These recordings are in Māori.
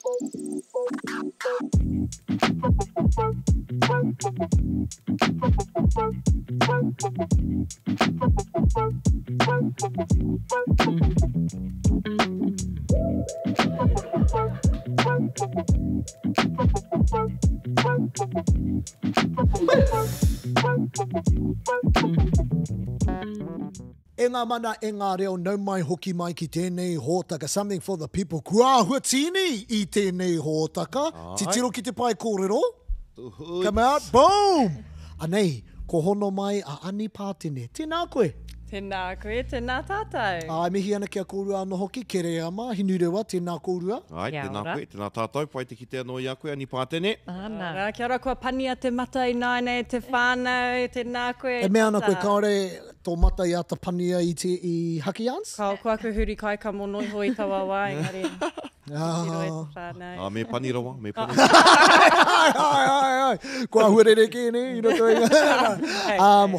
E ngā mana, e ngā reo, nau mai hoki mai ki tēnei hōtaka. Something for the people. Kua huatini i tēnei hōtaka. Titiro ki te pai kōrero. Come out. Boom! Anei, ko hono mai a Anipātene. Tēnā koe. Tēnā koe, tēnā tātou. Ai, mihi ana kia kōrua anō hoki, Kereama, Hinurewa, tēnā kōrua. Ai, tēnā koe, tēnā tātou, pai te kite anō i a koe, Anipātene. Ana. Kia ora kua pania te mata i naine, te whānau, tēnā koe. E mea ana koe kaore tō mata i ata pania i Hakians? Kua kuhuri kai ka mono i hoi tawa wā, engari. Me pani rawa, me pani rawa. Ai. Kua huarere kēne, i roto i.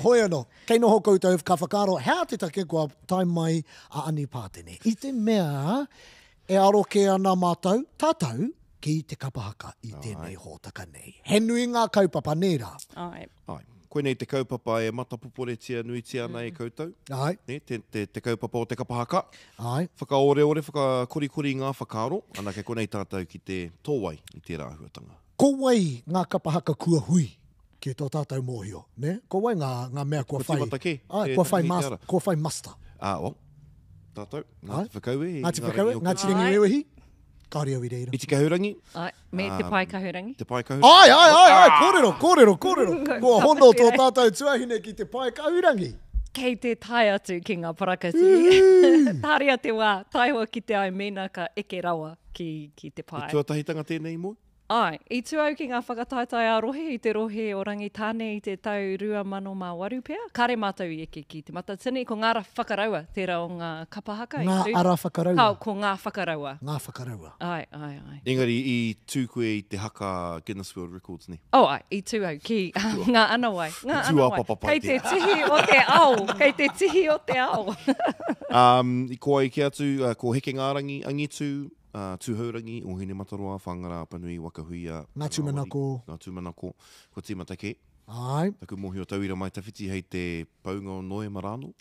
Hoi anō, kei noho koutou ka whakaro, hea te take kua tai mai a Anipātene. I te mea, e aro ke ana mātou, tātou, ki te kapa haka i tēnei hōtaka nei. He nui ngā kaupapa nera. Ai. Koe nei te kaupapa e matapoporetia nui tia nei koutou. Ai. Te kaupapa o te kapa haka. Ai. Whakaore-ore, whakakorikori ngā whakaro. Ana ke konei tātou ki te tōwai i te rāhuatanga. Ko wai ngā kapa haka kua hui ki tō tātou mōhio. Ne? Ko wai ngā mea kua whai. Ai, kua whai master. O. Tātou. Ngā te whakaue. Ngā te whakaue. Ngā te ringi rewehi. Kāre au i reira. I te kahurangi. Ai, me te pai kahurangi. Te pai kahurangi. Ai, kōrero. Kua hono tō tātou tuahine ki te pai kahurangi. Kei te tai atu ki ngā parakati. Tāria te wā, taihoa ki te ai mena ka eke rawa ki te pai. I tuatahitanga tēnei moi? Ai, i tuau ki ngā whakataitai a rohe, i te rohe o Rangitāne i te tau 2008 pēr. Kāre mātou i eke ki Te Matatini, ko ngā whakaraua, tērā o ngā kapa haka. Ngā ara whakaraua. Ko ngā whakaraua. Ngā whakaraua. Ai. Engari, i tū koe i te Haka Guinness World Records ni. Ai, i tuau ki ngā anawai. Papapai. Kei te tihi o te ao. I koa i ki atu, ko heke ngā rangi, angitu, tūhaurangi o Hine Mataroa, Whangara, Panui, Wakahuia. Ngā tūmanako. Ko Te Matake. Ai. Taku mohi o tauira mai tawhiti hei te paunga o Noema rāno.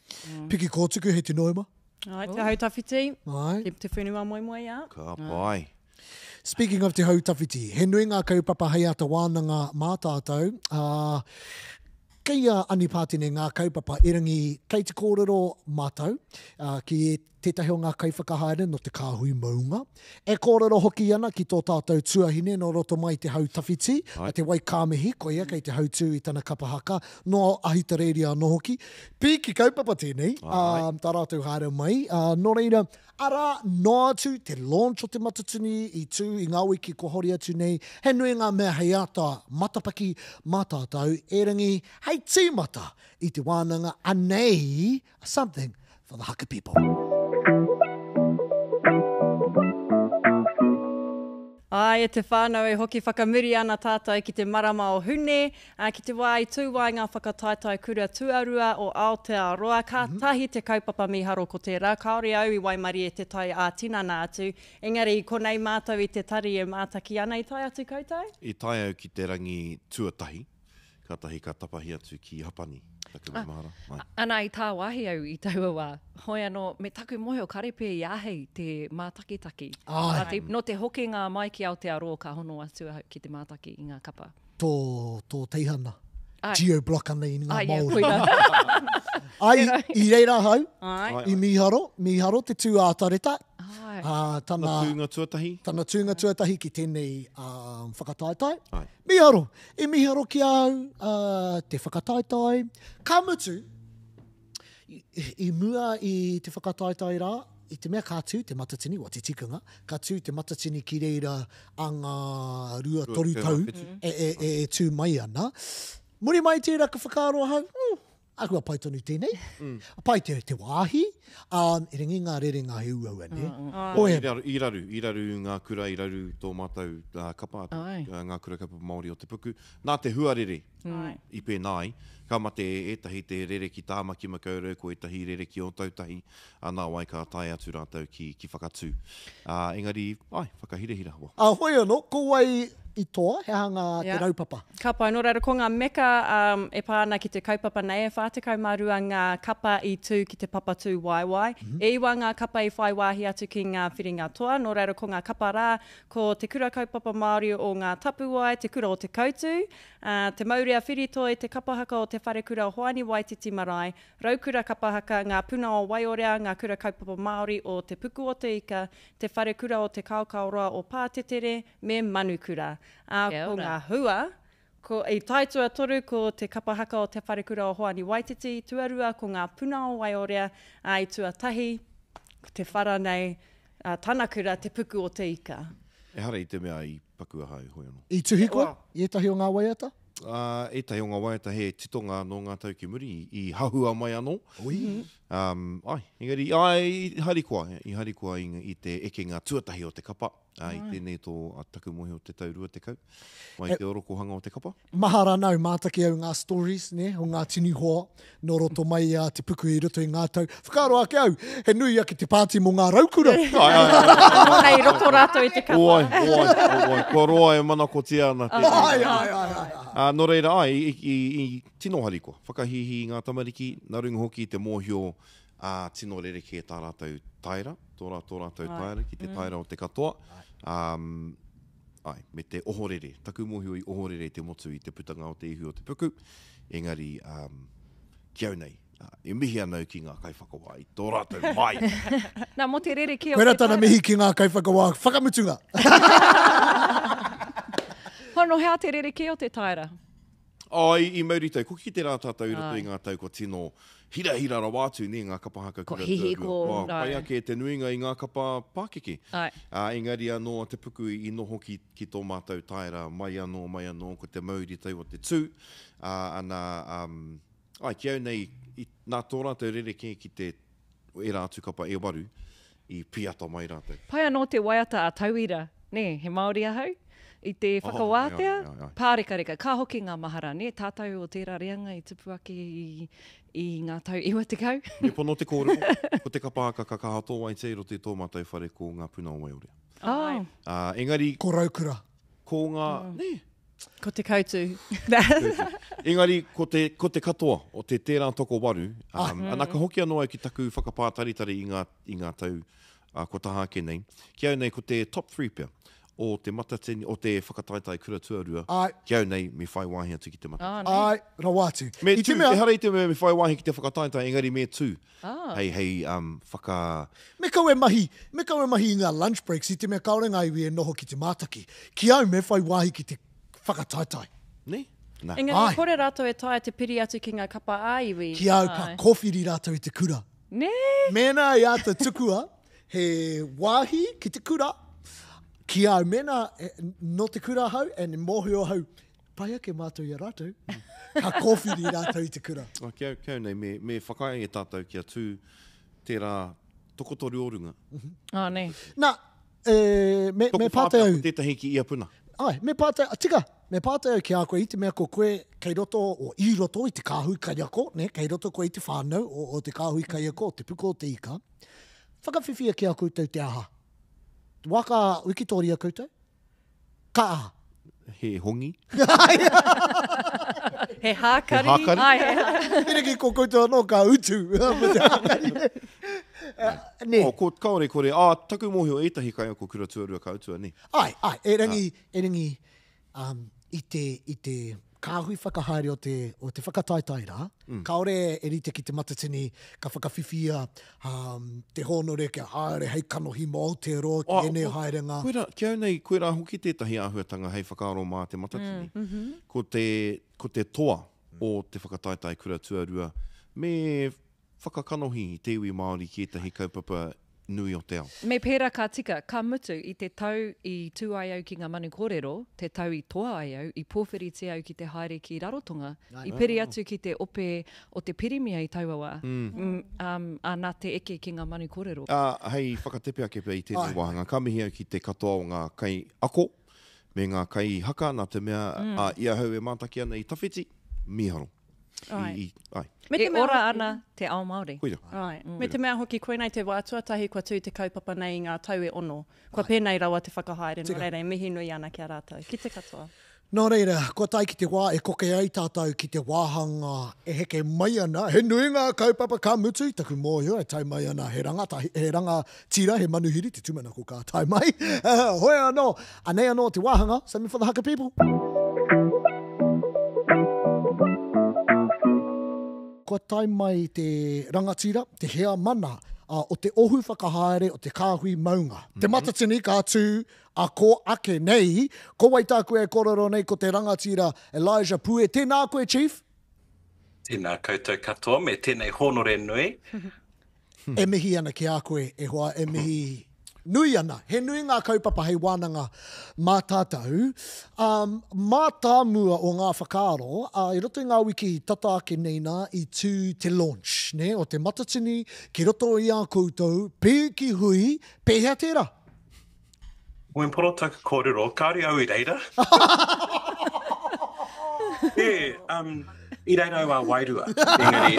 Piki kōtuku hei te Noema. Ai, te hau tawhiti. Ai. Te whenua moe ia. Ka pai. Speaking of te hau tawhiti, he nui ngā kaupapa hei ata wānanga mā tātou. Kei a Anipātene ngā kaupapa irangi kei te kōrero mātou ki tētahi o ngā kaiwhakahaere no Te Kāhui Maunga. E kōrero hoki ana ki tō tātou tuahine no roto mai te hau tawhiti, te wai kāmihi, ko ia kei te hau tū i tana kapa haka, no ahita reiria no hoki. Piki kaupapa tēnei, tā rātou haere mai. No reira, ara no atu te launch o Te Matatini i tū i ngā wiki ko hori atu nei. He nui ngā mea hei ata matapaki mā tātou, e rangi hei tīmata i te wānanga anei, something for the Haka people. Ai, e te whānau e hoki whakamuri ana tātai ki te marama o hune, ki te wā i tūwai ngā whakataitai kura tuarua o Aotearoa, ka tahi te kaupapa miharo ko tērā, kaore au i Waimari e te tai a tinana atu, engari konei mātou i te tari e mātaki ana i tai atu koutou? I tai au ki te rangi tuatahi, ka tahi ka tapahi atu ki Hapani. Ana i tā wahi au i taua wā, hoi anō, me taku mohe o karepe i ahei te mātakitaki. No te hokinga mai ki Aotearoa ka hono atu ki te mātaki i ngā kapa. Tō teihana. Geo-block ana i ngā Māori. Ai, i reira hau, i miharo te tū ātareta. Tana tūnga tuatahi ki tēnei whakataitai. Miharo ki au te whakataitai. Ka mutu, i mua i te whakataitai rā, i te mea ka tū te matatini, wa te tikanga, ka tū te matatini ki reira a ngā rua toru tau e tū mai ana. Muri mai tērā ka whakaaro hau, Akua pai tonu tēnei. Pai te wāhi. E ringi ngā rerenga he uaua, ne? I raru ngā kura, I raru tō mātou kapa, ngā kura kapa Māori o te puku. Nā te huarere I pēnai, ka mate etahi te rereki tāmaki makaurau, ko etahi rereki o tautahi, nā wai ka tai atu rātou ki whakatū. Engari, whakahirehira hoa. Hoi anō, ko wai I toa, he hanga te raupapa. Kapa, no reira ko ngā meka e pāna ki te kaupapa nei, e whātekau marua ngā kapa I tū ki te papa tū waiwai. E iwa ngā kapa I whai wāhi atu ki ngā whiringa toa, no reira ko ngā kapa rā, ko te kura kaupapa Māori o ngā tapuwai, te kura o te koutu, te maurea whiritoi, te kapa haka o te whare kura o hoani Waititi marae, raukura kapa haka, ngā puna o Waiorea, ngā kura kaupapa Māori o te puku o te ika, te whare kura o te kaukauroa o Pātetere, me manukura. Ko ngā hua, I taitua toru ko te kapa haka o te wharekura o Hoani Waititi, tuarua ko ngā puna o Waiorea, I tuatahi, te wharanei, tanakura te puku o te ika. E hara I te mea I pakua hai hoi anō. I tuhi koa? I etahi o ngā waiata? Etahi o ngā waiata he titonga no ngā tau ki muri I hahua mai anō. Engari, I hari koa I te eke ngā tuatahi o te kapa. I tēnei tō taku mohi o te taurua te kau. Mai te oro kohanga o te kapa. Mahara nau mātaki au ngā stories, ne, o ngā tini hoa, no roto mai te puku I roto I ngā tau. Whakaaro ake au, he nui ake te pāti mō ngā raukura. Nei, roto rātou I te kapa. Oi. Kua roa e mana ko te ana. No reira, I tino hari koa. Whakahihi ngā tamariki, narunga hoki te mōhio tino rereke tā rātou taira, tō rātou taira, ki te taira o te katoa. Me te ohorere, taku mohio I ohorere te motu I te putanga o te ihu o te puku. Engari, kiau nei, e mihi anau ki ngā kaiwhakawā I tō rātou mai. Nā, mo te rereke o te taira. Koera tana mihi ki ngā kaiwhakawā, whakamutunga. Hono, hea te rereke o te taira? I maurito, ko ki te rā tātou I roto I ngā tau ko tino hira rawa atu ni ngā kapa haka kura tuarua. Pai ake te nuinga I ngā kapa Pākeke. Engari anō te puku I noho ki tō mātou taira, mai anō, ko te mauri tau o te tū. Kiau nei, nā tō rātou rereke ki te e rātu kapa e waru I piata mai rātou. Pai anō te waiata a tauira, ne, he Māori ahau? I te whakawātea, pārekareka, ka hoki ngā mahara, ne, tātou o tērā reanga I tupu ake I ngā tau iwa te kau. Me pono te kōrero, ko te kapa haka kakaha tō wai te iro te tō mātou whare ko ngā puna o Waiorea. Engari, ko raukura. Ko ngā, ne. Ko te koutu. Engari, ko te katoa o te tērā toko waru, anaka hoki anō au ki taku whakapātaritari I ngā tau ko taha ake nei. Kiau nei, ko te top 3 pia. O te matatini, o te whakataitai kura tuarua, kiau nei me whai wāhi atu ki te matatini. Rawa atu. Me tū, e hara I te me whai wāhi ki te whakataitai, engari me tū. Hei, whaka... Me kau e mahi I ngā lunch breaks, I te mea kaurenga iwi e noho ki te mātaki. Ki au me whai wāhi ki te whakataitai. Ne? Engari, kore rātou e tae te piri atu ki ngā kapa aiwi. Ki au ka kōwhiri rātou I te kura. Ne? Mena I ata tukua, he wāhi ki te kura, ki au mena no te kura hau, e ne mōhio hau, pai ake mātou I rātou, ka kōwhiri rātou I te kura. Kiau nei, me whakai e tātou kia tū tērā tokotori orunga. Ne. Nā, me pātai au. Tētahi ki ia puna. Me pātai, tika, me pātai au ki a koe I te mea ko koe kei roto o I roto I te kāhui kaiako, ne, kei roto koe I te whānau o te kāhui kaiako, o te puko o te ika. Whakawhiwhia ki a koutou te aha. Waka wikitoria koutou? Ka. He hongi. He hākari. Ere ki ko koutou anō ka utu. Ne. Ko kaore kore, taku mōhio etahi kai ko kura tuarua ka utua ni. E rangi I te kāhui whakahaere o te whakataitai rā. Kaore e rite ki te matatini ka whakawhiwhia te honore kia haere hei kanohi mō Aotearoa ki ene haerenga. Kiau nei, koe rā hoki tētahi āhuatanga hei whakaaro mā te matatini. Ko te toa o te whakataitai kura tuarua me whakakanohi I te iwi Māori ki etahi kaupapa nui o te ao. Me pērā ka tika, ka mutu i te tau i tū ai au ki ngā manu kōrero, te tau i toa ai au, i pōwhiri au ki te haere ki rarotonga, i piri atu ki te ope o te pirimia i tauawa, a nā te eke ki ngā manu kōrero. Hei whakatepe ake pia i tēnei wahanga, ka mihi au ki te katoa o ngā kai ako, me ngā kai haka, nā te mea ia hau e mātaki ana i tawhiti, miharo. Ai. E ora ana te ao Māori. Me te mea hoki koe nei te wātua tahi kua tū te kaupapa nei i ngā tau e ono. Kua pēnei rawa te whakahaere, no reira, mihi nui ana ki a rātou. Ki te katoa. Nō reira, kua tai ki te wā e koke ai tātou ki te wāhanga e heke mai ana. He nui ngā kaupapa ka mutu, taku mōhio e tai mai ana he ranga tira, he manuhiri, te tumana ko ka tai mai. Hoi anō, anei anō te wāhanga, something for the Haka people. Kua tai mai te rangatira, te hea mana, o te ohu whakahaere o te Kāhui Maunga. Te Matatini ka tū a ko ake nei, ko wai tā koe e kororo nei ko te rangatira Elijah Pue. Tēnā koe, Chief? Tēnā koutou katoa, me tēnei honore nui. E mihi ana ki a koe, e hoa e mihi nui ana. He nui ngā kaupapa hei wānanga mā tātou. Mā tāmua o ngā whakaaro, i roto i ngā wiki tata ake neina i tū te launch, ne? O te Matatini, ki roto i a koutou, pē ki hui, pēhea tērā. Wen poro taku kōrero, kāre au i reira. I reira au a wairua. Engari,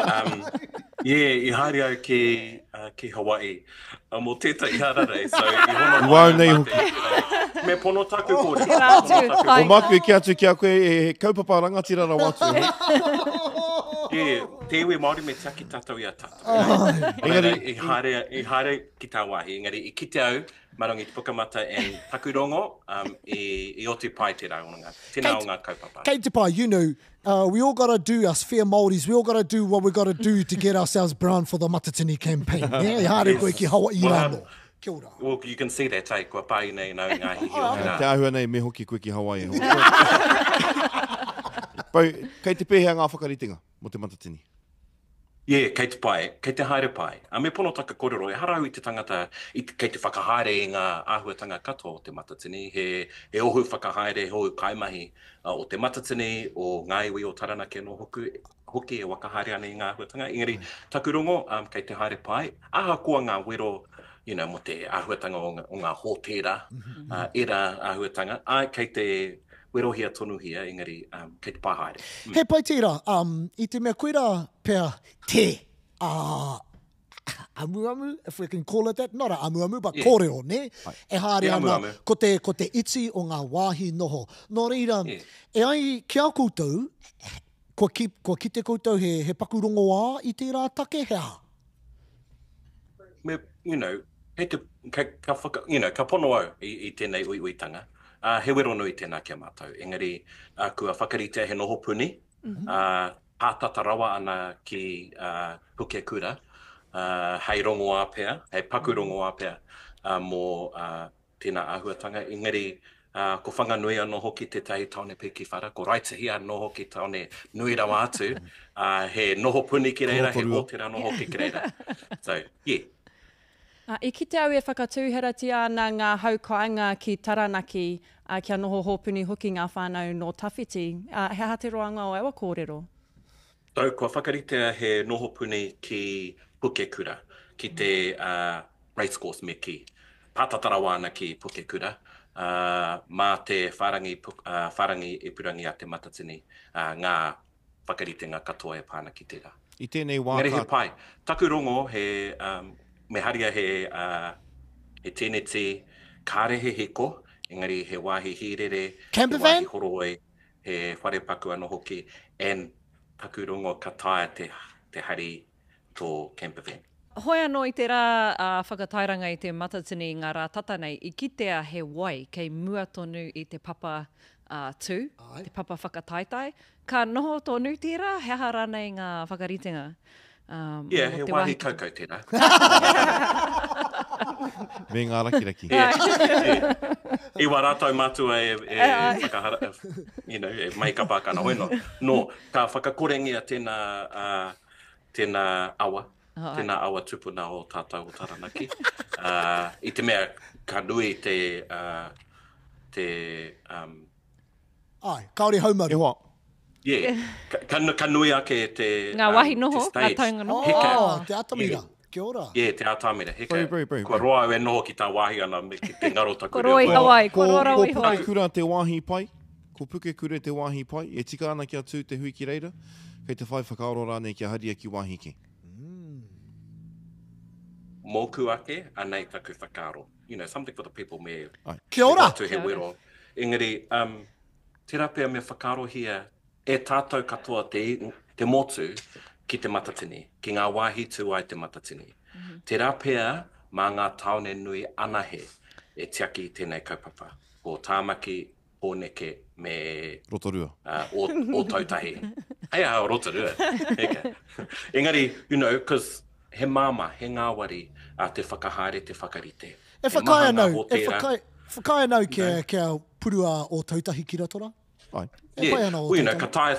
i haere au ki Hawaii. Mō tētai hararei, so i hono Wau nei hoki. Me pono taku kōrero. O māku e ki atu ki a koe e kaupapa rangatira ra watu. Te iwi Māori me taki tātou i a tātou. Engari, i haere ki tā wāhi. Engari, i kite au, marangi te pukamata and takurongo, i oti pai te raunga. Tēnā o ngā kaupapa. Kei te pai, you know, we all got to do, us fair Māoris, we all got to do what we got to do to get ourselves brown for the Matatini campaign. Yeah, i haere koe ki Hawaii rāno. Kia ora. Well, you can see that, kua pai nei nau ngā hihi o Te ahua nei me hoki koe ki Hawaii. Pau, kei te pēhea ngā whakaritinga mo te Matatini? Kei te pai, kei te haere pai. A me pono taka kōrero, e harau i te tangata, kei te whakahaere i ngā āhuatanga katoa o te Matatini, he ohu whakahaere, he ohu kaimahi o te Matatini, o ngā iwi o Taranaki no hoki e wakahaere ana i ngā āhuatanga. Engari, takurongo, kei te haere pai, aha kua ngā wero, mo te āhuatanga o ngā hōtera, era āhuatanga, kei te werohia tonu hia, engari, kei te pāhaere. He pai tira, i te mea koera pēr te amu, if we can call it that, not a amu, but kōrero, ne? E haere ana, ko te iti o ngā wāhi noho. Nō reira, e ai ki a koutou, ko ki te koutou he pakurongo ā i te rā take hea? Hei te, ka pono au i tēnei uiuitanga. He wero nui tēnā kia mātou. Engari, kua whakaritea he noho puni, pātata rawa ana ki Puke Kura, hei rongo āpea, hei paku rongo āpea mō tēnā āhuatanga. Engari, ko whanganui anō hoki te tahi taone peki whara, ko raitahi anō hoki taone nui rawa atu, he noho puni ki reira, he hōtera anō hoki ki reira. So, yeah. I kite au e whakatūherati ana ngā haukainga ki Taranaki kia noho hōpuni hoki ngā whānau no tawhiti. He hateroanga o ewa kōrero? Tau, kua whakaritea he noho puni ki Puke Kura, ki te racecourse me ki pātatarawa ana ki Puke Kura, mā te wharangi e purangi a te Matatini, ngā whakarite ngā katoa e pāna ki tērā. I tēnei wā Ngare he pai. Taku rongo he... me haria he tēneti kārehe heko, engari he wāhi hirere, Camper he van? wāhi horoi, he whare paku anō hoki, and taku rongo ka taia te hari tō camper van. Hoi anō i te rā whakatairanga i te Matatini ngā rā tatanei, i kitea he wai kei mua tonu i te papa tū, te papa whakataitai. Ka noho tonu tērā, hea rānei ngā whakaritenga. He wāhi kaukau tēnā. Me ngā raki. I wā rātau mātua e whakahara, e mai ka pākana hoino. No, ka whakakorengia tēnā awa, tēnā awa tupuna o tātou o Taranaki. I te mea ka nui kaore haumaru. E hoa. Ka nui ake te Ngā wahi noho, ngā taunga noho. Te atamira. Kia ora. Te atamira. Very. Kua roa e noho ki tā wahi ana me ki te ngaro taku. Ko roi Hawaii, ko rora oi Ko Hawaii. puke kura te wāhi pai, ko puke kura te wāhi pai, e tika ana kia tū te hui ki reira, kei te whai whakaaro rānei kia haria ki wāhi ki. Mōku ake, anei taku whakaaro. Something for the people me. Kia ora. He wero. Engari, te rapea me whakaaro hia, e tātou katoa te motu ki Te Matatini, ki ngā wāhi tū ai Te Matatini. Te rapea mā ngā taone nui anahe e tiaki tēnei kaupapa. Ko tāmaki, pōneke me Rotorua. O tautahi. Hei Rotorua. Engari, because he māma, he ngāwari a te whakahaere, te whakarite. E whakae nau kia purua o tautahi ki ratora? Ai. Ka tae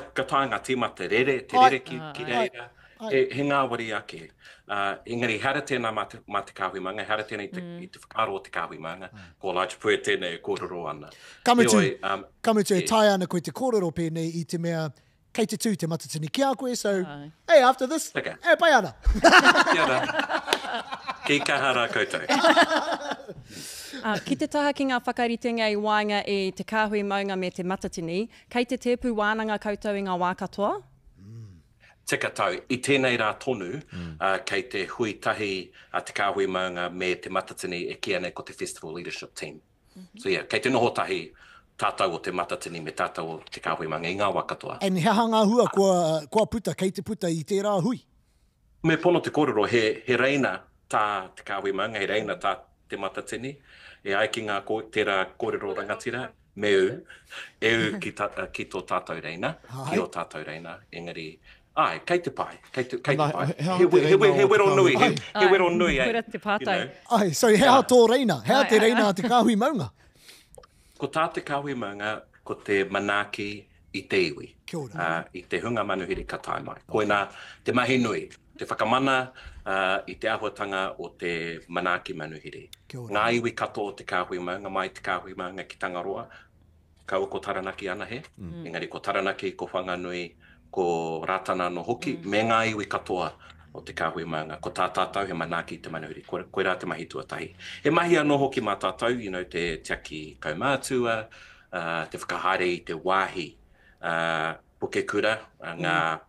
ngā tīmata rere, te rere ki reira. He ngāwari ake. Engari, hara tēnā mā te Kāhui Maunga, hara tēnā i te whakaaro o te Kāhui Maunga, ko lātu pue tēnei e kōrero ana. Kamutu e tae ana koe te kōrero pēnei i te mea kei te tū Te Matatini ki a koe, so, hey, after this, pai ana. Kia ora. Ki kahara koutou. Ki te taha ki ngā whakaritenga i wainga i Te Kāhui Maunga me Te Matatini, kei te tepu wānanga koutou i ngā wā katoa? Tika tau, i tēnei rā tonu, kei te hui tahi a Te Kāhui Maunga me Te Matatini e kia nei ko te Festival Leadership Team. So kei te noho tahi tātou o Te Matatini me tātou o Te Kāhui Maunga i ngā wā katoa. And he hanga hua kua puta, kei te puta i tērā hui? Me pono te kōrero, he reina tā Te Kāhui Maunga, he reina tā Te Matatini, e ai ki ngā tērā kōrero rangatira, me ki tō tātou reina, ki o tātou reina, engari, kei te pai, kei te pai. He wero nui, he wero nui. Pura te pātai. So hea tō reina, hea te reina a Te Kāhui Maunga? Ko tā Te Kāhui Maunga, ko te manaki i te iwi. Kia ora. I te hunga manuhiri ka tae mai. Koina te mahi nui, te whakamana i te ahuatanga o te manaki manuhiri. Ngā iwi kato o Te Kāhui Maunga, mai Te Kāhui Maunga ki Tangaroa, kau ko Taranaki ana he. Engari ko Taranaki, ko Whanganui, ko Rātana no hoki, me ngā iwi katoa o Te Kāhui Maunga. Ko tā tātou he manaki i te manuhiri, koe rā te mahi tuatahi. He mahi anō hoki mā tātou, te tiaki kaumātua, te whakahaere i te wāhi, puke kura, ngā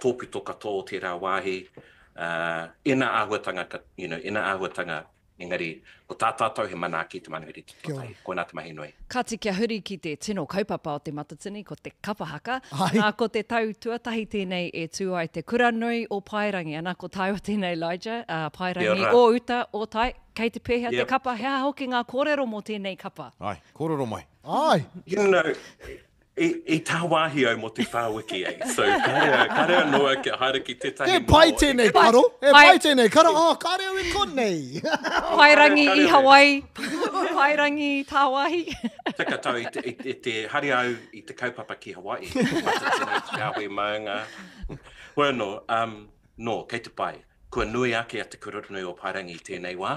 tōpito katoa o tērā wāhi, ina āhuatanga, engari, ko tā tātou he manaki te manuhiri tuatahi, koe nā te mahi nui. Ka te kia huri ki te tino kaupapa o Te Matatini, ko te Kapa Haka. Nā ko te tau tuatahi tēnei e tū ai te kuranui o Pairangi. Anā ko tai o tēnei Elijah, Pairangi o uta o tai, kei te pēhea te kapa. Hea hoki ngā kōrero mō tēnei kapa. Ai, kōrero mai. Ai. I tā wāhi au mo te whāwiki so karea noa ki haere ki tētahi moa. Pai tēnei karo, pai tēnei karo, karea ui konei. Pairangi i Hawaii, Pairangi i tā wāhi. Tika tau, i te hari au i te kaupapa ki Hawaii, Matatini, Te Kāhui Maunga. No, kei te pai. Kua nui ake a te kururunui o Pairangi i tēnei wā,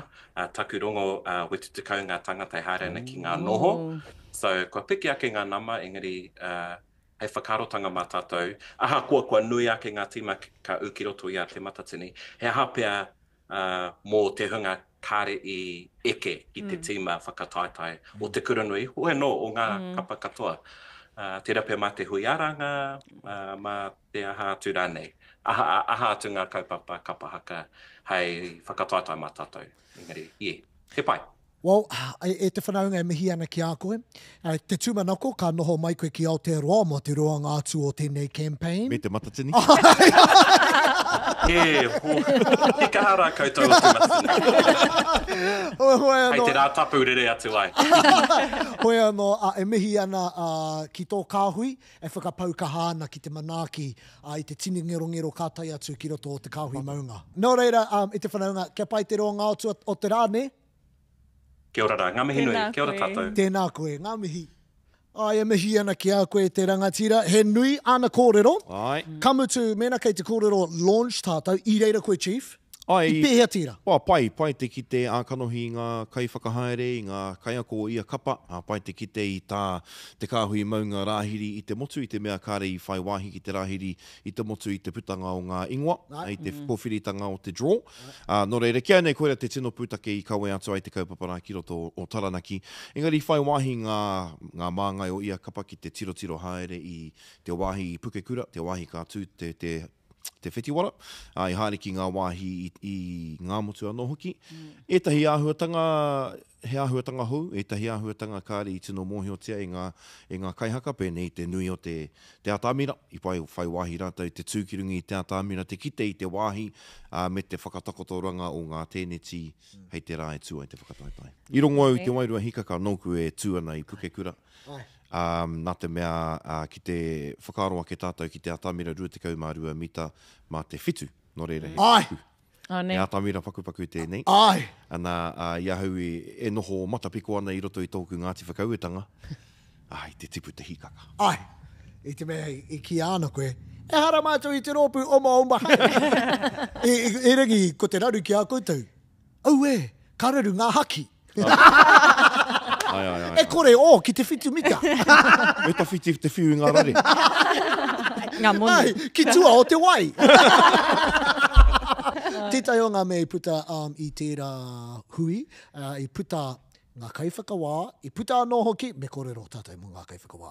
taku rongo wetu te kau ngā tangata haere ana ki ngā noho. So, kua piki ake ngā nama, engari, hei whakarotanga mā tātou. Aha kua nui ake ngā tīma ka ukiroto i a Te Matatini. He hapea mō te hunga kāre i eke i te tīma whakataetai o te kurunui. Hoi no o ngā kapa katoa. Te rapea mā te huiaranga, mā te aha tūrane. Aha atu ngā kaupapa Kapa Haka hei whakataetai mā tātou. Engari, he pai. Well, e te whanaunga e mihi ana ki a koe. Te tūmanako, ka noho mai koe ki Aotearoa mo te roa ngātu o tēnei campaign. Me Te Matatini. He kahara koutou o Te Matatini. Hei te rā tapu rere atu ai. Hoi anō, e mihi ana ki tō kāhui, e whakapau kaha ana ki te manaki i te tini ngero kātai atu ki roto o Te Kāhui Maunga. Nō reira, e te whanaunga, kia pai te roa ngātu o te rā, ne? Kia ora rā, ngā mihi nui, kia ora tātou. Tēnā koe, ngā mihi. E mihi ana ki a koe te rangatira. He nui ana kōrero. Ai. Kamutu, mena kei te kōrero launch tātou, i reira koe chief. I pēhea tira. Pai te kite ākanohi ngā kai whakahaere, ngā kai ako ia kapa, pai te kite i te kāhui maunga rāhiri i te motu, i te mea kāre i whai wāhi ki te rāhiri i te motu i te putanga o ngā ingoa, i te pōwhiritanga o te draw. Nō reira, kia nei koera te tino pūtake i kawe atu ai te kaupapa rā ki roto o Taranaki. Engari whai wāhi ngā māngai o ia kapa ki te tiro haere i te wāhi i Pukekura, te wāhi kātū, te whetiwara, i hāriki ngā wāhi i ngā motu anō hoki. Etahi āhuatanga, he āhuatanga hou, etahi āhuatanga kāre i tino mōhiotia e ngā kaihaka, pēnei te nui o te atamira, i pai whai wāhi rātou te tūkirungi i te atamira, te kite i te wāhi, me te whakatakotoranga o ngā tēneti, hei te rā e tū ai te whakataitai. I rongo au te wairua hikaka nōku e tūana i Pukekura. Nā te mea ki te whakaroa ke tātou ki te atamira 22 mita mā te whitu, nō reira he e atamira pakupaku tēnei. Ana iahau e noho matapiko ana i roto i tōku Ngāti Whakauetanga. Te tipu te hikaka. I te mea i ki ana koe, e hara mātou i te rōpu oma. E rangi ko te raru ki a koutou. Ka raru ngā haki. E kore ki te whitu mita. E ta whiti te whiu ngā rare. Ngā moni. Ki tua o te wai. Tētai o ngā mea i puta i tērā hui, i puta ngā kaiwhakawā, i puta anō hoki, me kōrero tātai mo ngā kaiwhakawā.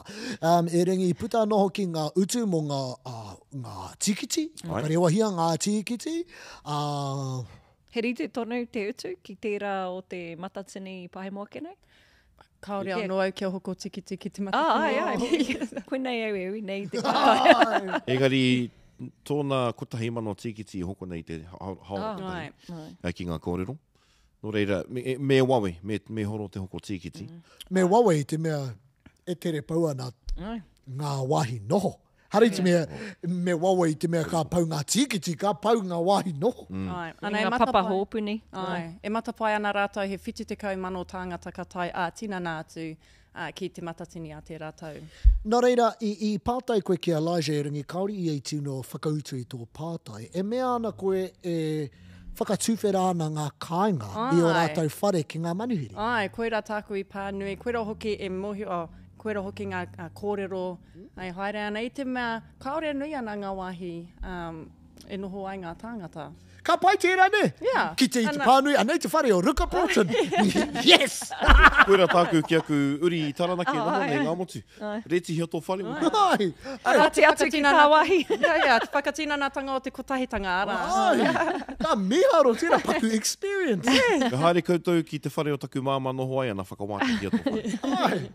E rengi i puta anō hoki ngā utu mo ngā tikiti, karewahia ngā tikiti. He rite tonu te utu ki tērā o te Matatini i Pahemoakene? Kaore anō au kia hoko tikiti ki te Matatini. Koe nei au ewi nei te kāpai. Engari, tōna kotahi mano tikiti hoko nei te haoratai. Ki ngā kōrero. Nō reira, me wawe, me horo te hoko tikiti. Me wawe i te mea e tere pau ana ngā wāhi noho. Hari te mea, me wawe i te mea ka pau ngā tikiti, ka pau ngā wāhi noho. Ngā papa hōpuni. E matapai ana rātou he whitu te kau mano tāngata ka tai tina nātu ki te Matatini a te rātou. Nā reira, i pātai koe ki Elijah e ringi, kaori i ei tino whakautu i tō pātai. E mea ana koe e whakatūwhera ana ngā kāinga i o rātou whare ki ngā manuhiri. Koe rā tāku i pānui, koe rā hoki e mohi koe rā hoki ngā kōrero, haere ana i te mea, kaore nui ana ngā wāhi e noho ai ngā tāngata. Ka pai tērā ne? Ki te i te pānui, anei te whare o Ruka Portion. Yes! Koe rā tāku ki aku uri i Taranaki e noho nei ngā motu. Reti hia tō whare. Rati atu ki tā wahi. Whakatinanatanga o te kotahitanga ara. Ka miharo tērā paku experience. Ka haere koutou ki te whare o taku māma noho ai ana whakawāti hia tō whare.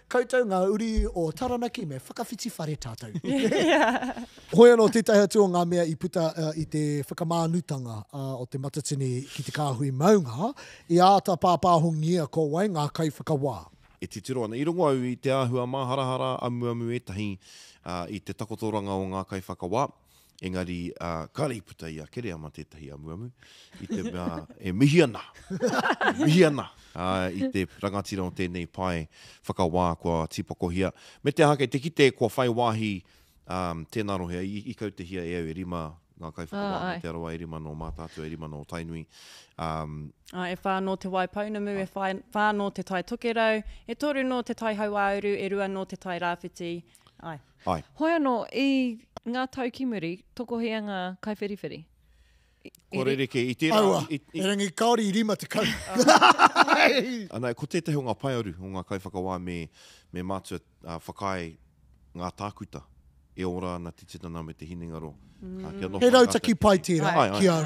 Koutou ngā uri o Taranaki me whakawhiti whare tātou. Hoi anō tētai atu o ngā mea i puta i te whakamānutanga o te Matatini ki te Kāhui Maunga, i āta pāpāhongia ko wai ngā kai whakawā. E te tiro ana. I rongo au i te āhua māharahara amu etahi i te takotoranga o ngā kai whakawā. Engari, kāre i puta i a Kereama tētahi amu. I te mea, e mihi ana. Mihi ana. I te rangatira o tēnei pai whakawā kua tipakohia. Me te hake, te kite kua whai wāhi tēnā rohea, i kau te hia e au e rima ngā kai whakawā, te aroa e rima no mātātua, e rima no tainui. E whānō te wai paunamu, e whānō te tai tokerau, e toru no te tai hauauru, e rua no te tai rāwhiti. Hoi anō, i ngā taukimuri, tokohea ngā kai whiriwhiri? Korereke, i tērā... Aua, e rangi kaori i rima te kau. Ana, ko tētahi o ngā paiaru, o ngā kai whakawā me mātua whakai ngā tākuta. E ora ana te titana me te hinengaro. He rautaki pai tērā, ki au.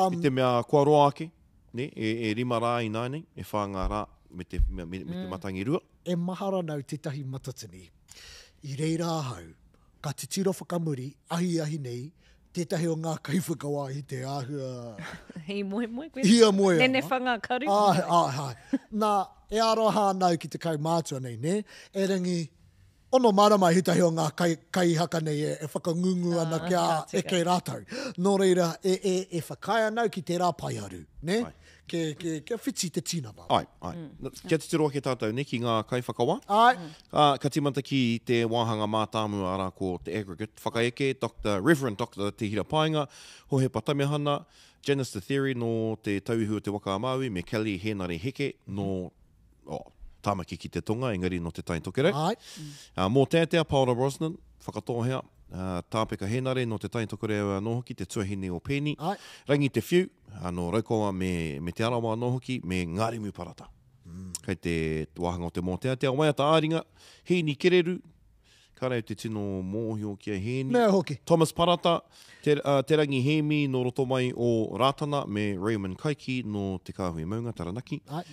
I te mea kua roa ake, e rima rā i nānei, e whāngā rā me te matangi rua. E mahara nau tētahi Matatini. I reira hau, ka te tiro whakamuri, ahi nei, tētahi o ngā kai whakawā i te āhua... Hei moe koe. Hia moe. Nene whanga karu. Nā, e aroha nau ki te kai mātua nei, ne? E rangi, ono marama hi tahi o ngā kai haka nei e whakangungu ana kia eke rātou. Nō reira, e whakaia nau ki te rā pai aru, ne? Ke whiti te tina wā. Ai. Kia te tiroa ke tātou ne ki ngā kaiwhakawa. Ai. Ka timata ki te wāhanga mātāmu ara ko te aggregate. Whakaeke, Reverend Dr. Te Hira Painga, ho he patamehana, Janice the Theory no te tauhua te waka Maui, me Kelly Henare Heke no tāmaki ki te tonga, engari no te taintokerau. Ai. Mō tētea, Paula Brosnan, whakatohea, tāpeka henare no te taintokerau no hoki, te tuahine o Pēni. Ai. Rangi te whiu, no raukoa me te arawa no hoki, me Ngārimu Parata. Kei te wāhanga o te mō tētea, waiata āringa, Hini Kereru, karau te tino mōhio kia Heni. Mea hoki. Thomas Parata, te rangi Hemi no roto mai o Rātana, me Raymond Kaiki no Te Kāhui Maunga Taranaki. Ai.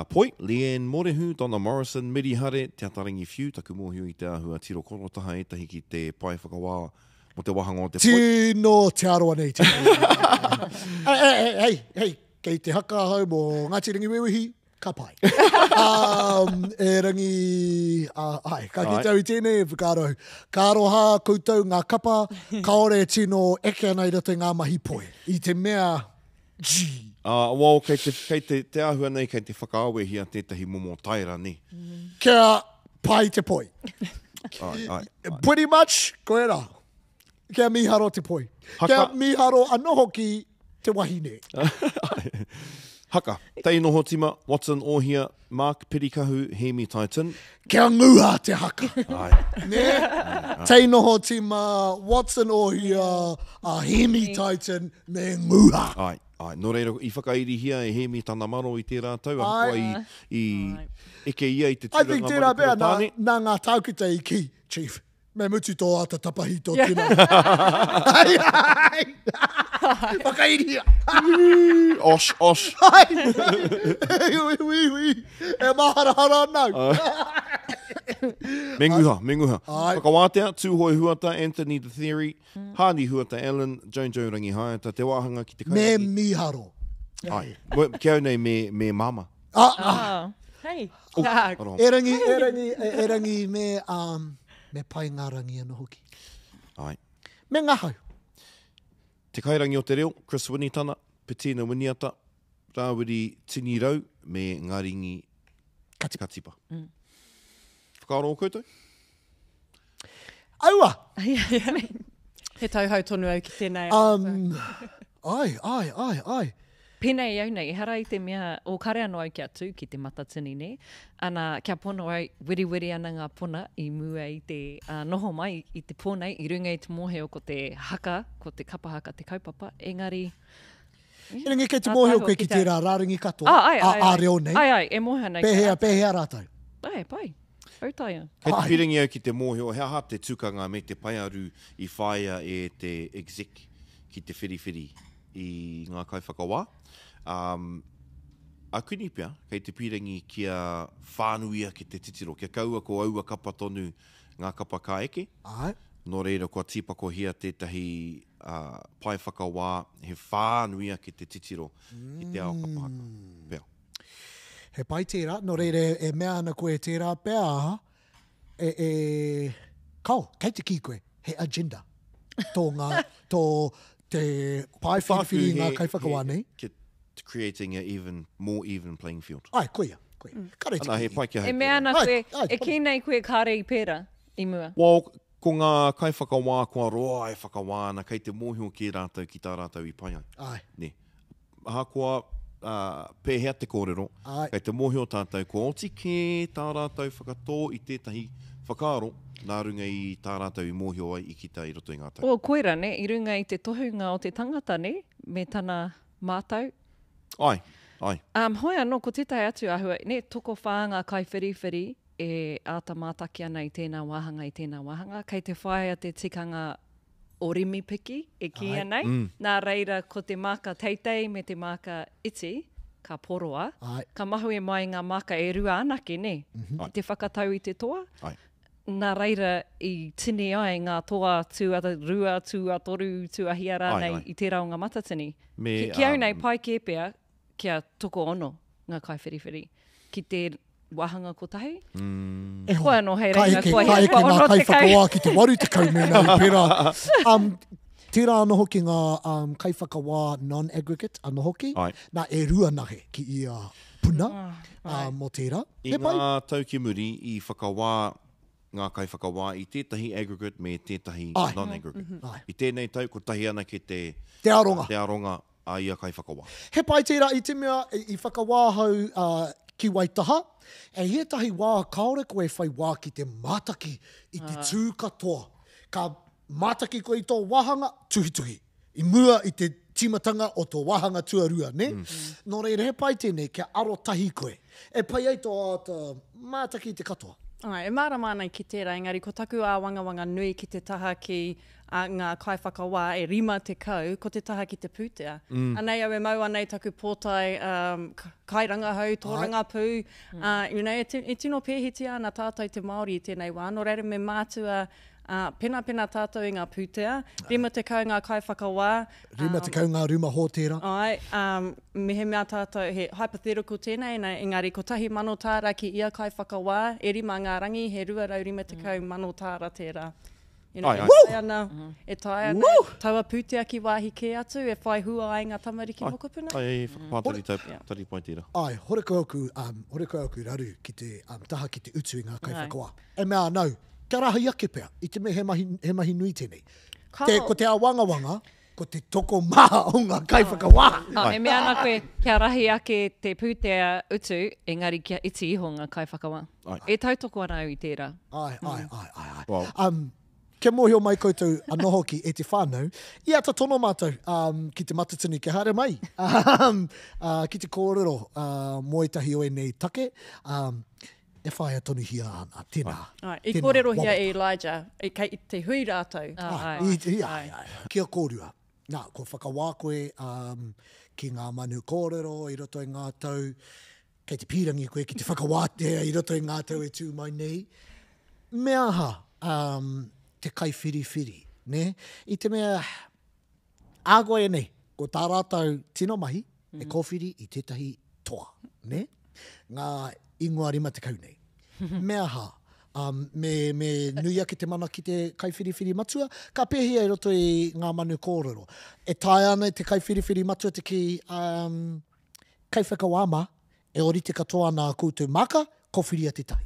Poi, Leanne Morehu, Donna Morrison, Miri Hare, te atarangi whiu, taku mōhio i te ahua tiro korotaha etahi ki te pai whakawā mo te wahanga o te poi. Tino te aroa nei. Hei, kei te haka hau mō Ngāti Rangi Wewehi, ka pai. E rangi, ka ki tau i tēnei, whakaro. Ka aroha koutou ngā kapa, kaore tino eke anai rata ngā mahi poe. I te mea, gee. Well, kei te ahua nei, kei te whakaawe hia tētahi momo taira ni. Kia pai te poe. Ai. Pretty much, koe rā. Kia miharo te poe. Kia miharo anoho ki te wahine. Haka, tei noho tima, Watson Ohia, Mark Pirikahu, Hemi Titan. Kia nguha te haka. Ai. Ne? Tei noho tima, Watson Ohia, Hemi Titan, me nguha. Ai. No reira, i whakairi hia e Hemi tana maro i te rātau, i eke ia i te I tiranga think tērā pēr Tāne. nā ngā taukita i ki, Chief. Me mutu tō ata tapahi tō tina. Whakairi hia. Osh. Ui. E maharahara nau. Me nguha. Whakawātea, Tūhoi Huata, Anthony the Theory, Hāni Huata, Alan, Jojo Rangi Haiata, te wāhanga ki te Me kairaki. miharo. Ai. Kia nei me mama. Hei. Aro. E rangi me pai ngā rangi ana hoki. Ai. Me ngahau. Te kairangi o te reo, Chris Winitana, Petina Winiata, Rāwiri Tini Rau, me Ngāringi Katipa. Whakaaro o koutou? Aua! He tauhau tonu au ki tēnei. Ai. Pēnei au nei, hara i te mea o kare anō au kia tū ki te Matatini ne. Ana kia pono au wiri ana ngā pona i mua i te noho mai i te pōnei, i runga i te mōheo ko te haka, ko te kapa haka, te kaupapa. Engari... E rangi kei te mōheo koe ki te rāringi katoa. A reo nei. Ai, e mōheo nei. Pehea rātou. Ai, pai. Autaia. Kei te whiringi au ki te mōheo, hea ha te tukanga me te paiaru i whaia e te exec ki te whiriwhiri i ngā kaiwhakawā. Akuni pia, kei te pirangi kia whānuia ki te titiro, kia kaua ko aua kapa tonu ngā kapa ka eke. Ai. Nō reira, kua tīpako hia tētahi pai whakawā, he whānuia ki te titiro i te ao kapa haka. Pea. He pai tērā, no reire e mea ana koe tērā pēa, kei te ki koe, he agenda. Tō te pai whiriwhiri ngā kaiwhakawā nei. Creating an more even playing field. Ai, koia. Kare te Ana, he ki. pai kia E mea ana koe, Ai. e kēnei koe kāre i pēra i mua. Well, ko ngā kaiwhakawā, kua roa e whakawāna, kei te mōhio ki rātou ki tā rātou i pai ai. Ai. Ne. Aha kua pēhea te kōrero, Ai. kei te mōhio tātou, ko oti ke tā rātou whakatō i tētahi whakaaro, nā runga i tā rātou i mōhio ai i kita i roto i ngā tau. O koera ne, i runga i te tohunga o te tangata ne, me tana mātau. Ai. Hoi anō, ko tētai atu ahua, ne, toko whāanga kai whiriwhiri e āta mātaki ana i tēnā wāhanga, kei te whaia te tikanga o rimi piki e ki anai. Nā reira, ko te māka teitei me te māka iti, ka poroa, Ai. ka mahu e mai ngā māka e rua anake, ne? Te whakatau i te toa. Ai. Nā reira, i tini ai ngā toa tū rua, tū toru, tū ahiara nei i te rao ngā Matatini. Ki au nei pai kēpea, kia toko ono ngā kaiwhiriwhiri. Ki te wahanga kotahi. E hoa no hei reina. Ka eke ngā kai whakawā ki te waru te kau me nei pērā. Tērā anō hoki ngā kaiwhakawā non-aggregate anō hoki. Ai. Nā e rua nahe ki ia puna mō tērā. I ngā tau ki muri i whakawā, ngā kaiwhakawā i tētahi aggregate me tētahi non-aggregate. I tēnei tau, ko tahi ana ki te aronga a ia kaiwhakawā. He pai tērā i te mea i whakawāhau ki Waitaha, e he tahi wā kaore koe whai wā ki te mātaki i te tū katoa. Ka mātaki koe i tō wahanga, tuhituhi. I mua i te timatanga o tō wahanga tuarua, ne? Nō reira, he pai tēnei, kia aro tahi koe. E pai ei tō mātaki i te katoa. Ai, e mārama nei ki tērā, engari ko taku a wangawanga nui ki te taha ki ngā kaiwhakawā e rima te kau, ko te taha ki te pūtea. Anei au e maua nei taku pōtai kairanga hau, tōranga pū. E tino pēhiti ana tātou te Māori i tēnei wā. Nō reira me mātua pena tātou i ngā pūtea. Rima te kau ngā kaiwhakawā. Rima te kau ngā ruma hōtera. Ai, mehe mea tātou, he hypothetical tēnei, engari ko tahi mano tāra ki ia kaiwhakawā, e rima ngā rangi, he rua rau rima te kau mano tāra tērā. You know, e tai ana, taua pūtea ki wāhi ke atu, e whai hua ai ngā tamariki hokopuna. Ai, whakapātari tari pai tira. Ai, horeko aku raru ki te taha ki te utu i ngā kaiwhakawā. E mea nau, kia rahi ake pēr, i te mea he mahi nui tēnei. Ko te awangawanga, ko te toko maha o ngā kaiwhakawā. E mea ana koe, kia rahi ake te pūtea utu, engari kia iti iho ngā kaiwhakawā. E tautoko ana i tērā. Ai. Ke mohio mai koutou anō hoki e te whānau, i ata tono mātou ki te Matatini ke haere mai. Ki te kōrero mō etahi oe nei take, e whaia tonu hia ana, tēnā. I kōrero hia e Elijah, i te hui rātou. Kia kōrua. Nā, ko whakawā koe ki ngā manu kōrero i roto i ngā tau, kei te pīrangi koe ki te whakawātea i roto i ngā tau e tū mai nei. Mea ha, te kaiwhiriwhiri, ne? I te mea, āgoe e nei, ko tā rātou tino mahi, e kōwhiri i tētahi toa, ne? Ngā ingoa rima te kau nei. Mea ha, me nui ake te mana ki te kaiwhiriwhiri matua, ka pēhia i roto i ngā manu kōrero. E tae ana te kaiwhiriwhiri matua te ki kaiwhakawāma, e ori te katoa nā koutou maka, kōwhiria te tai.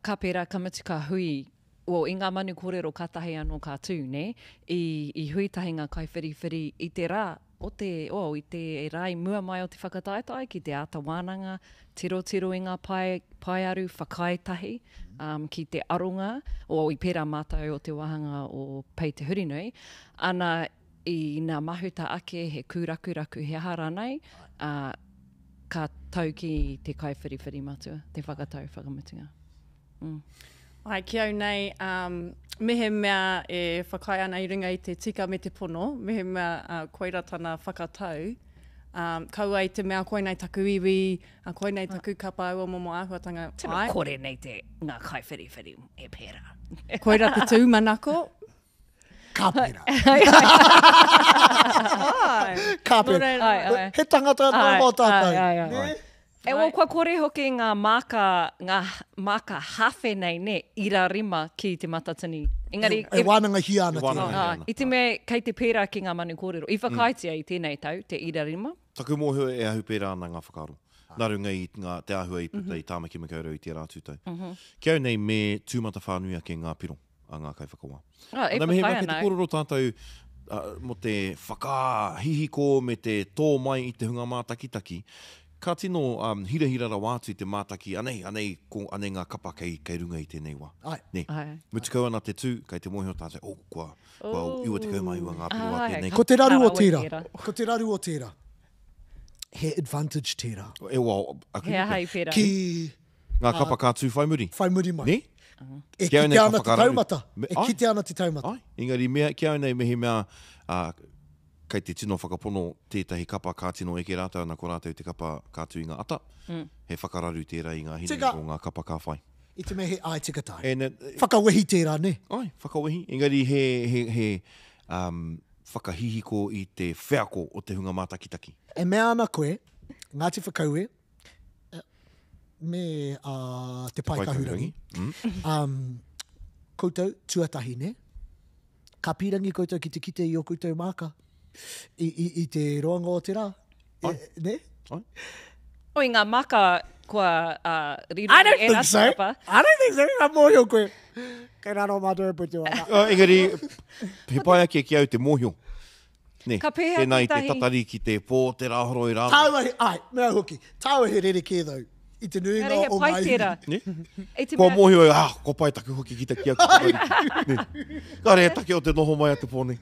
Ka pērā ka mutu ka hui, i ngā manu kōrero ka tahi anō ka tū, ne? I hui tahi ngā kaiwhiriwhiri i te rā, i te rā i mua mai o te whakataetai, ki te ata wānanga, tiro i ngā pai aru whakaetahi, ki te aronga, i pērā mātou o te wahanga o Pei te Hurinui. Ana i ngā mahuta ake he kūraku he hara nei, ka tau ki te kaiwhiriwhiri matua, te whakatau whakamutunga. Ai, ki au nei, mehe mea e whakai ana i ringa i te tika me te pono, mehe mea koira tana whakatau. Kaua i te mea koe nei taku iwi, koe nei taku kapa ua momo āhuatanga. Tēnā kore nei te ngā kaiwhiriwhiri e pērā. Koira te tū manako. Ka pērā. Ka pērā. He tangata nā mō tātou. E kua kore hoki ngā maka hawhe nei ne, ira rima ki te Matatini. Engari, e wānanga hi ana tēnei. I te me, kei te pērā ki ngā manu kōrero. I whakaitia i tēnei tau, te ira rima. Taku mōhio e ahu pērā ana ngā whakaro. Nā runga i te ahua i puta i tāmaki makaurau i te rātūtau. Kia au nei me tūmata whānui ake ngā piro a ngā kaiwhakawā. E whakai ana. Te kōrero tātou mo te whakahihiko me te tō mai i te hunga mātakitaki. Ka tino hira rawātu i te mātaki, anei ngā kapa kei runga i tēnei wā. Ne, mutukau ana te tū, kei te mōhio tātou, kua iwa te kau mai ua ngā piro a tēnei. Ko te raru o tērā. He advantage tērā. E wā, he ahai pērā. Ki ngā kapa kātū whaimuri. Whaimuri mai. Ne? E kite ana te taumata. Kite ana te taumata. Engari, kia au nei mehi mea, kei te tino whakapono tētahi kapa kātino eke rātau na ko rātau te kapa kātu i ngā ata, he whakararu tērā i ngā hine o ngā kapa kā whai. I te me he ai tika tai. Whakawehi tērā, ne? Ai, whakawehi. Engari, he whakahihiko i te wheako o te hunga mātakitaki. E mea ana koe, Ngāti Whakaue, me te pai kahurangi. Koutou, tuatahi, ne? ka pirangi koutou ki te kite i o koutou māka. I te roanga o te rā. Ne? Oi, ngā maka kua riro I don't e think rata so. kapa. I don't think so. Ka mōhio koe. Kei raro mātou e putu ana. Engari, he pai ake ki au te mōhio. Ne, Ka pēhea tēnā i te tētahi- tatari ki te pō, te rāhoro i rāna. Tāua ai, mea hoki. Tāua he rere kē thau. I te nuinga Kare he o pai ngai. tērā. Ne? E te Kua mea- mōhio e, ko pai taku hoki ki te kia ko tatari. Ne. Kare he take o te noho mai a te pōne.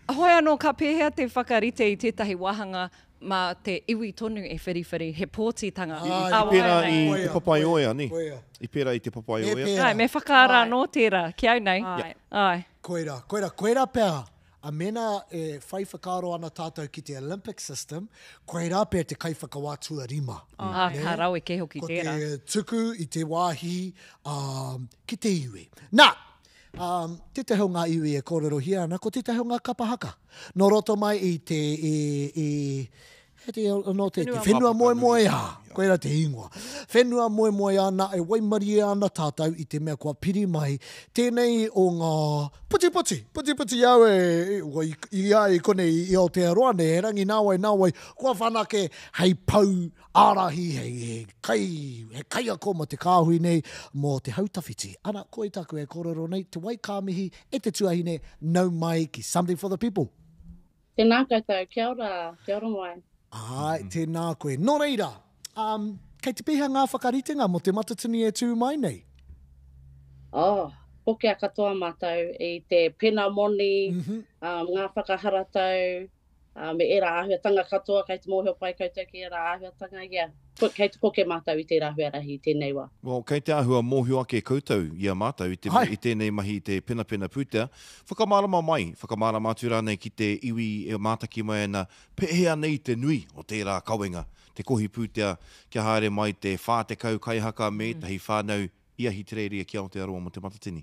Hoi anō, ka pēhea te whakarite i tētahi wahanga ma te iwi tonu e whiriwhiri, he pōtitanga. Ai, I pērā i Oia. te papai oea, ne? Oia. I pērā i te papai E oea. pērā. Ai, me whakaara Ai. anō tērā, ki au nei. Ai. Ai. Koera pēr. A mena e whai whakaro ana tātou ki te Olympic system, koera pēr te kai whakawātua rima. Ai, ka rau e ke hoki Ko tērā. te tuku i te wāhi ki te iwi. Nā, te te hau ngā iwi e kōrero hi ana, ko te te hau ngā kapa haka. No roto mai i te... Whenua moe moe a, koera te ingoa. Whenua moe moe ana e waimari ana tātou i te mea kua piri mai. Tēnei o ngā puti au i ai kone i Aotearoa ne, he rangi nāwai, kua whanake hei pau ārahi, he kai a ko mo te kāhui nei, mo te hautawhiti. Ana, koe taku e kōrero nei, te wai kāmihi e te tuahine, nau mai ki Something for the People. Tēnā koutou, kia ora mai. Ai, tēnā koe. Nō reira, kei te piha ngā whakaritenga mo te matatini e tū mai nei? Poke a katoa mātou i te pena moni, ngā whakaharatau, me era āhuatanga katoa, kei te mōhio pai koutou ki era āhuatanga, kei te poke mātou i te rahuarahi, tēnei wā. Well, kei te āhua mōhio ake koutou i a mātou i tēnei mahi i te pena pūtea. Whakamārama mai, whakamārama atu rānei ki te iwi e mātaki mai ana pehea nei te nui o tērā kawenga. Te kohi pūtea kia haere mai te whā te kau kai haka me tahi whānau ia hi te reiria ki Aotearoa mo te matatini.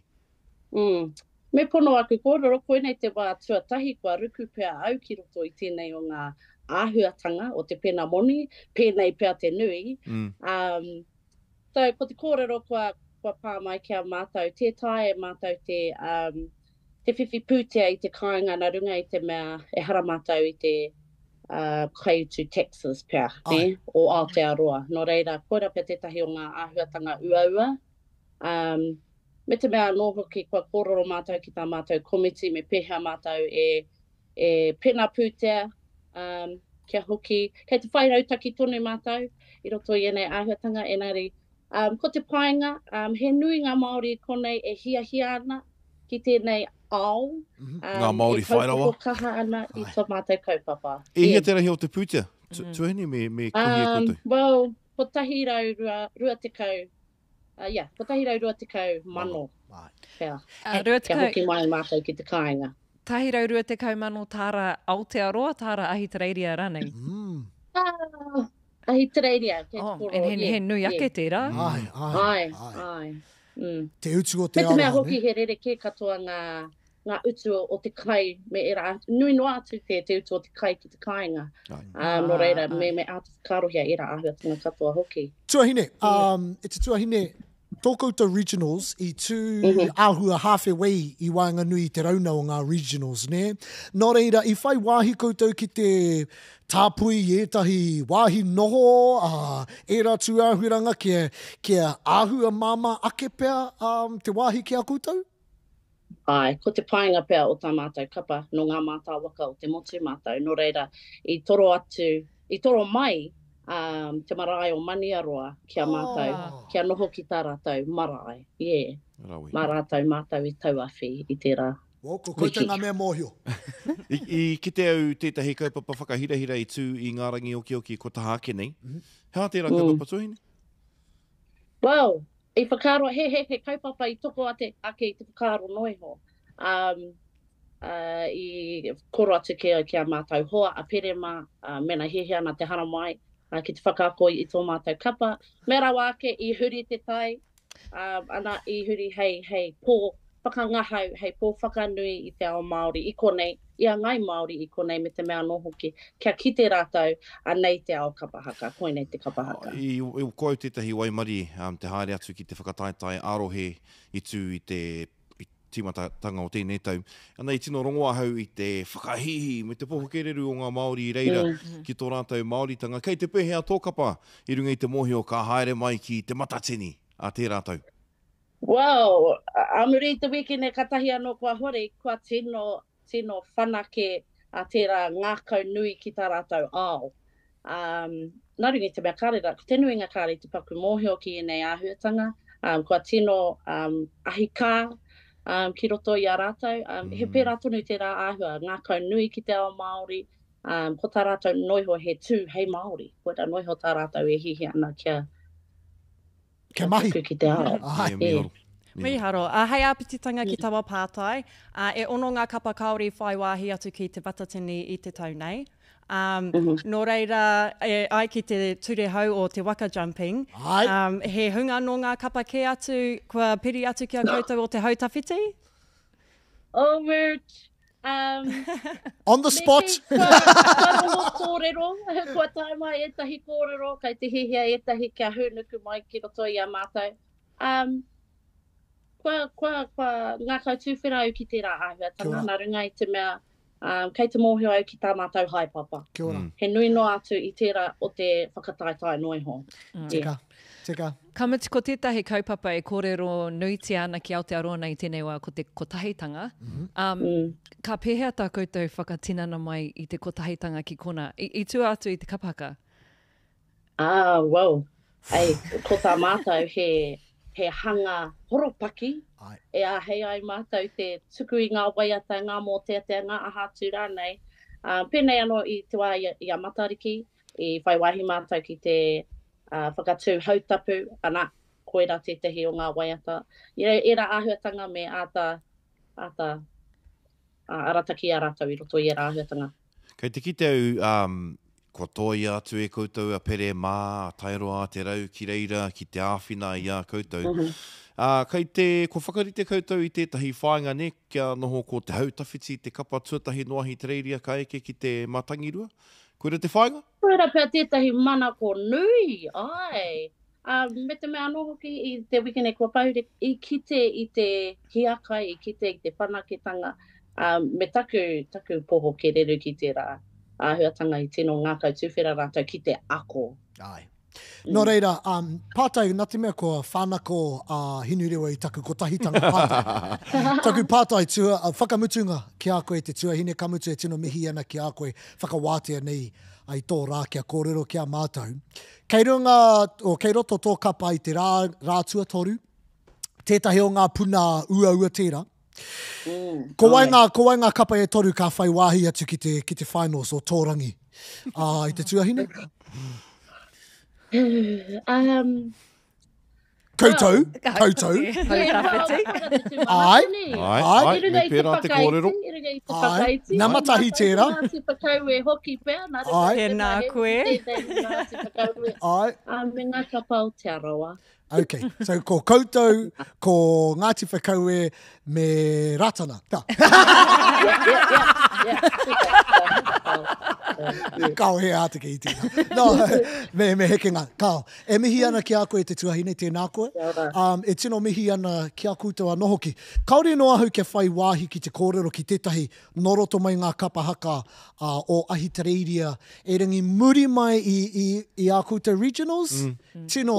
Me pono aku kōrero koe nei te wā tuatahi kua ruku pēr au ki roto i tēnei o ngā āhuatanga o te pena moni, pēnei pēr te nui. So, ko te kōrero kua pā mai kia mātou, te tae e mātou te whiwhi pūtea i te kāinga na runga i te mea e hara mātou i te kai to Texas pēr, ne? O Aotearoa. No reira, koera pēr tētahi o ngā āhuatanga ua. Me te mea nō hoki kua kōrero mātou ki tā mātou komiti me pēhea mātou e pena pūtea kia hoki. Kei te whai rautaki tonu mātou i roto i enei āhuatanga enari. Ko te painga, he nui ngā Māori konei e hia ana ki tēnei ao. Ngā Māori whairawa. E kaha ana i tō mātou kaupapa. E hia tērā heo te pūtea? Tuahini me kohi e koutou? Well, ko tahi rau rua te kau. Ko tahi rau rua te kau mano. Kia hoki mai mātou ki te kāinga. Tahi rau rua te kau mano tāra Aotearoa, tāra ahi te reiria rānei. Ahi te reiria. He nui ake tērā. Ai. Te utu o te Me te mea ara, hoki he rere ke katoa ngā utu o te kai me era. Nui noa atu te utu o te kai ki te kāinga. No reira, me atu karohia era āhuatanga katoa hoki. Tuahine, e te tuahine, tō koutou regionals i tū āhua hawhewei i Wainganui te rauna o ngā regionals, ne? Nō reira, i whai wāhi koutou ki te tāpui i etahi wāhi noho, e rā tū āhuiranga kia āhua māma ake pēr te wāhi ki a koutou? Ai, ko te painga pēr o tā mātou kapa no ngā mātā waka o te motu mātou. No reira, i toro mai te marae o Maniaroa kia mātou, kia noho ki tā rātou marae. Mā rātou mātou i tauawhi i tērā. Ko koutou ngā mea mōhio. I kite au tētahi kaupapa whakahirahira i tū i ngā rangi oki ko tahake nei. Hea tērā kaupapa tuahine? Well, i whakaro, he kaupapa i toko ake i te whakaro noiho. I koro atu kia mātou hoa a Kereama, mena hehe ana te hara mai, ki te whakakoi i tō mātou kapa. Me rawa ake i huri te tai, ana i huri hei pō whakangahau, hei pō whakanui i te ao Māori i konei, i a ngai Māori i konei me te mea nohoki, kia ki te rātou a nei te ao kapahaka, koe nei te kapahaka. I koe tētahi waimari, te haere atu ki te whakataetai arohe i tū i te timatatanga o tēnei tau. Ana i tino rongoa hau i te whakahihi me te pohokereru o ngā Māori i reira ki tō rātou Māoritanga. Kei te pēhea tō kapa i runga i te mohi o ka haere mai ki Te Matatini a te rātou. Wow, amuri te wikine katahi anō kua hore, kua tino whanake a tērā ngākau nui ki tā rātou ao. Nā rungi te mea kārera, ko te nuinga kāre te paku mōhio ki nei āhuatanga, kua tino ahika ki roto i a rātou. He pērā tonu tērā āhua, ngākau nui ki te ao Māori, ko tā rātou noiho he tū hei Māori. Ko tā noiho tā rātou e hihi ana kia mahi. Ki te ao. Miharo, hei āpititanga ki tawa pātai, e ono ngā kapa kaori whai wāhi atu ki Te Matatini i te tau nei. Nō reira, ai ki te ture hau o te waka jumping, he hunga no ngā kapa ke atu, kua piri atu ki a koutou o te hautawhiti? Oh, we're... On the spot! Kua rongo kōrero, kua tae mai etahi kōrero, kai te hihia etahi kia hunuku mai ki roto i a mātou. Kua ngā kautūwhera au ki tērā āhuatanga, nā runga i te mea, kei te mōhio au ki tā mātou haipapa. Kia ora. He nui no atu i tērā o te whakataetai noiho. Tika. Kamutu, ko tētahi kaupapa e kōrero nuiti ana ki Aotearoa nei tēnei wā ko te kotahitanga. Ka pēhea tā koutou whakatinana mai i te kotahitanga ki kona. I tua atu i te kapahaka? Wow. Ko tā mātou he hanga horopaki. E hei ai mātou te tuku i ngā waiata, ngā mōteatea, ngā ahatura nei. Pēnei anō i te wā i a matariki, i whai wahi mātou ki te whakatū hautapu, ana koera te tehi o ngā waiata. Era āhuatanga me arataki a rātou i roto i era āhuatanga. Kei te kite au, ko toi atu e koutou a pere mā, tairoa te rau ki reira, ki te āwhina i a koutou. Kei te, ko whakarite koutou i tētahi whāinga ne, kia noho ko te hautawhiti, te kapa tuatahi noahi te reiria ka eke ki te matangirua. Koera te whāinga? Koera pia tētahi mana ko nui, ai. Me te mea noho ki i te wikene kua pahure, i kite i te hiakai, i kite i te whanaketanga, me taku poho ke reru ki tērā āhuatanga i tino ngā kautūwhera rātou ki te ako. Ai. Nō reira, pātai, nā te mea ko whānako Hinurewa i taku kotahitanga pātai. Taku pātai tua, whakamutunga ki a koe te tuahine kamutu e tino mihi ana ki a koe whakawātea nei ai tō rā kia kōrero ki a mātou. Kei roto tō kapa i te rātua toru, tētahi o ngā puna ua tērā. Ko wai ngā kapa e toru ka whai wāhi atu ki te finals o tōrangi i te tuahine. Koutou. Ai, me pērā te kōrero. Ai, nā matahi tērā. Nā te whakau e hoki pēr. Ai, nā koe. Ai. Me ngā kapa o te aroa. Okay, so ko koutou, ko Ngāti Whakaue me Ratana. Tā. Kau he ātake i tēnā. No, me heke ngā. Kau, e mihi ana ki a koe te tuahine tēnā koe. E tino mihi ana ki a koutou anō hoki. Kaore no ahu kia whai wāhi ki te kōrero ki tētahi noroto mai ngā kapa haka o Ahitereiria. E ringi muri mai i a koutou regionals. Tino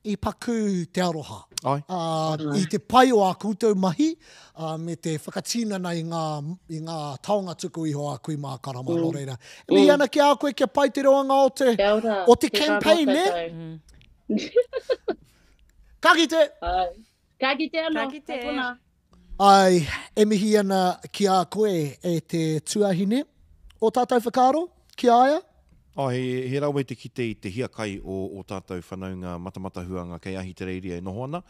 i paku te aroha. I te pai o a koutou mahi, me te whakatinana i ngā taonga tuku iho a kui mā karama no reira. E mihi ana ki a koe kia pai te roanga o te campaign, ne? Ka kite! Ka kite anō. Ka kite. Ai, e mihi ana ki a koe e te tuahine o tātou whakaro, ki aia? He rawe te kite i te hiakai o tātou whanaunga matamatahuanga kei Ahitereiria e noho ana.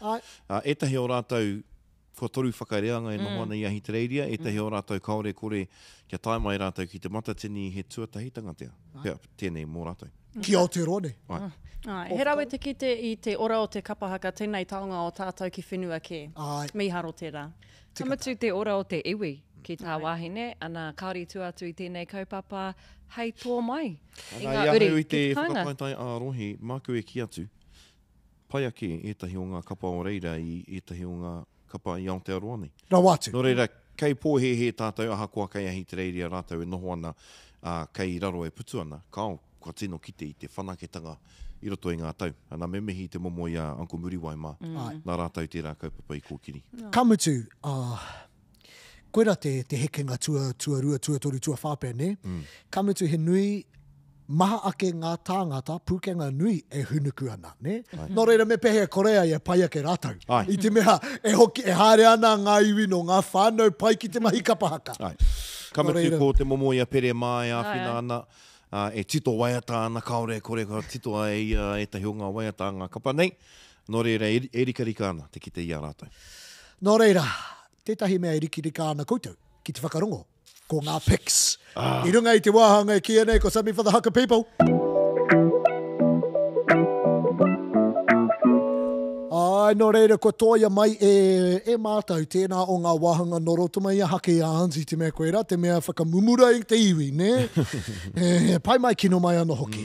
Etahi o rātou kua toru whakareanga e noho ana i Ahitereiria, etahi o rātou kaore kore kia tae mai rātou ki te Matatini he tuatahitanga tea. Tēnei mō rātou. Ki Aotearoa ne. He rawe te kite i te ora o te kapahaka tēnei taonga o tātou ki whenua ke. Miharo tērā. Kamutu te ora o te iwi ki tā wāhine, ana kaori tu atu i tēnei kaupapa, hei tō mai. I ngā uri, i te whakapaitai a rohi, māku e ki atu. Pai ake etahi o ngā kapa o reira i etahi o ngā kapa i Aotearoa nei. Rā wātu. Nō reira, kei pōhehe tātou, aha kua kai ahi te reiria rātou e noho ana, kei raro e putu ana, kao, kua tino kite i te whanaketanga i roto i ngā tau. Ana me mihi te momo i a Uncle Muriwai mā, nā rātou tērā kaupapa i kōkiri. Kamutu, koera te hekenga tuarua, tuatoru, tuawhāpea, ne? Kamutu he nui, maha ake ngā tāngata, pūkenga nui e hunuku ana, ne? Nō reira me pehea korea i a pai ake rātou. I te mea, e hoki, e haere ana ngā iwi no ngā whānau pai ki te mahi kapa haka. Kamutu ko te momo i a pere mā e āwhina ana, e tito waiata ana, kaore kore ka tito ai e tahi o ngā waiata ngā kapa nei. Nō reira, e rika ana te kite i a rātou. Nō reira, tētahi mea e rika ana koutou, ki te whakarongo, ko ngā pics. I runga i te wāhanga e kia nei, ko something for the Haka people. Ai, nō reira, ko toia mai e mātou tēnā o ngā wāhanga noroto mai a hake a hansi te mea koera, te mea whakamumura i te iwi, ne? Pai mai kino mai ana hoki.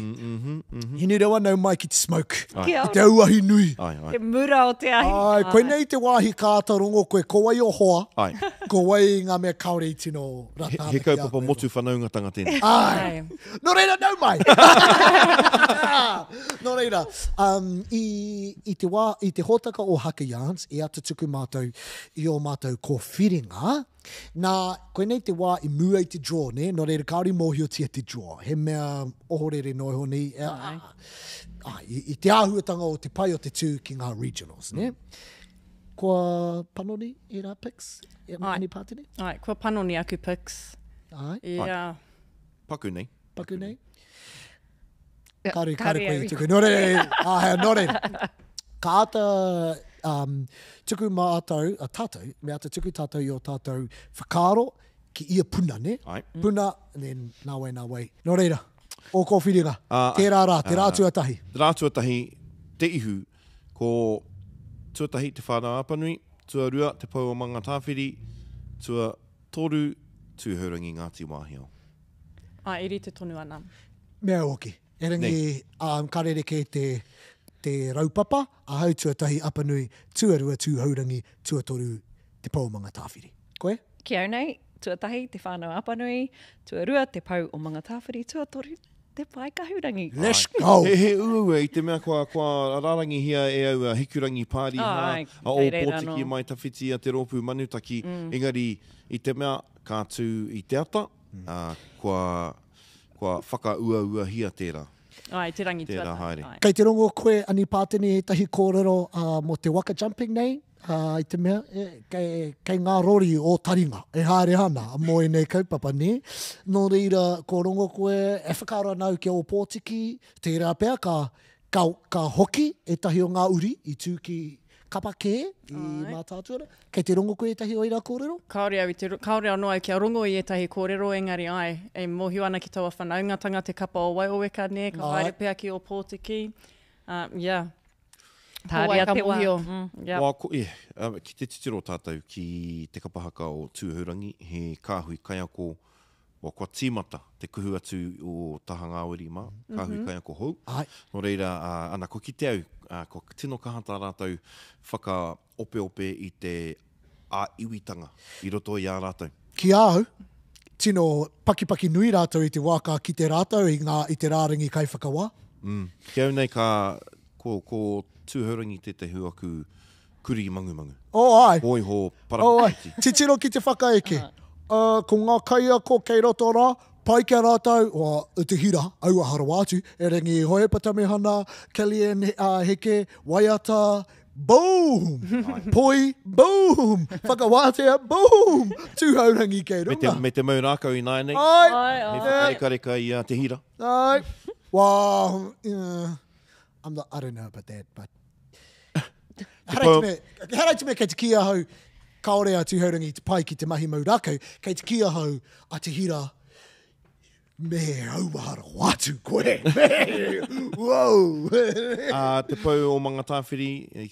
Hinurewa nau mai ki te smoke. Ki te auahi nui. Te mura o te ahi. Ai, koe nei te wāhi kātarongo, koe kowai o hoa, kowai ngā mea kaore i tino ratana. He kaupapa motu whanaunga tanga tēnei. Ai, nō reira nau mai. Nō reira, i te hōtaka o Haka Yarns, e ata tuku mātou i o mātou ko whiringa, nā koe nei te wā i mua i te draw, ne? Nō reira kaori mōhio tia te draw. He mea ohorere noi honi. I te āhuatanga o te pai o te tū ki ngā regionals, ne? Kua panoni i rā pics? Anipātene? Ai, kua panoni aku pics. Ai. Yeah. Paku nei. Paku nei? Kare koe i tuku. Nō reira, nō reira. Ka ata tuku mātou, tātou, me ata tuku tātou i o tātou whakaro ki ia puna, ne? Puna, and then nā wai. Nō reira, o ko whiringa, tērā rā, te rā tuatahi. Te rā tuatahi, te ihu, ko tuatahi te whānau apanui, tua rua te pau o manga tāwhiri, tua toru tūhaurangi Ngāti Wāhio. Iri te tonu ana. Mea oki, e rangi karereke te raupapa, a hau tuatahi apanui, tuarua tūhaurangi, tuatoru te pau o manga tāwhiri. Koe? Kia au nei, tuatahi te whānau apanui, tuarua te pau o manga tāwhiri, tuatoru te pai kahurangi. Let's go! He uaua i te mea kua rarangi hia e au hikurangi pāri a o pōtiki mai tawhiti a te rōpū manutaki, engari i te mea kātū i te ata, kua whakauaua hia tērā. Ai, te rangi tuatahi. Kei te rongo koe Anipātene e tahi kōrero mo te waka jumping nei, i te mea, kei ngā rori o taringa, e haere ana, mo e nei kaupapa, ne? Nō reira, ko rongo koe, e whakaro nau ki o pōtiki, tērā pēr ka hoki e tahi o ngā uri, i tū ki Kapa kē, i mā tātuara. Kei te rongo koe e tahi o ira kōrero? Kaore au noa kia rongo i e tahi kōrero, engari ai, e mohio ana ki taua whanaungatanga te kapa o Waioweka, ne? Ka haere pēr ki o pōtiki. Yeah. Tāria te wā. Ki te titiro tātou ki te kapahaka o tūhaurangi, he kāhui kaiako o kua tīmata, te kuhu atu o taha ngāweri mā, kāhui kaiako hou. Nō reira, ana ko ki te au, ko tino kahata rātou whaka ope i te iwitanga i roto i a rātou. Ki au, tino paki nui rātou i te waka ki te rātou i te rārangi kai whakawā. Ki au nei ko tūhaurangi te huaku kuri mangumangu. Ai. Hoi ho parakiti. Titiro ki te whakaeke. Ko ngā kaia ko kei roto rā, pai kia rātou, o te hira, aua harawātu, e rengi hoi patamihana, Kellyanne heke, waiata, boom! Poi, boom! Whakawātea, boom! Tūhaurangi kei runga. Me te maurākau i nai nei. Ai! Me whakareka i te hira. Ai! Wow! I don't know about that, but... Harai te me kei te kia hau, kaore a tūhaurangi te pai ki te mahi maurākau, kei te kia hau a te hira, me auahara watu koe. Wow! Te pau o manga tāwhiri,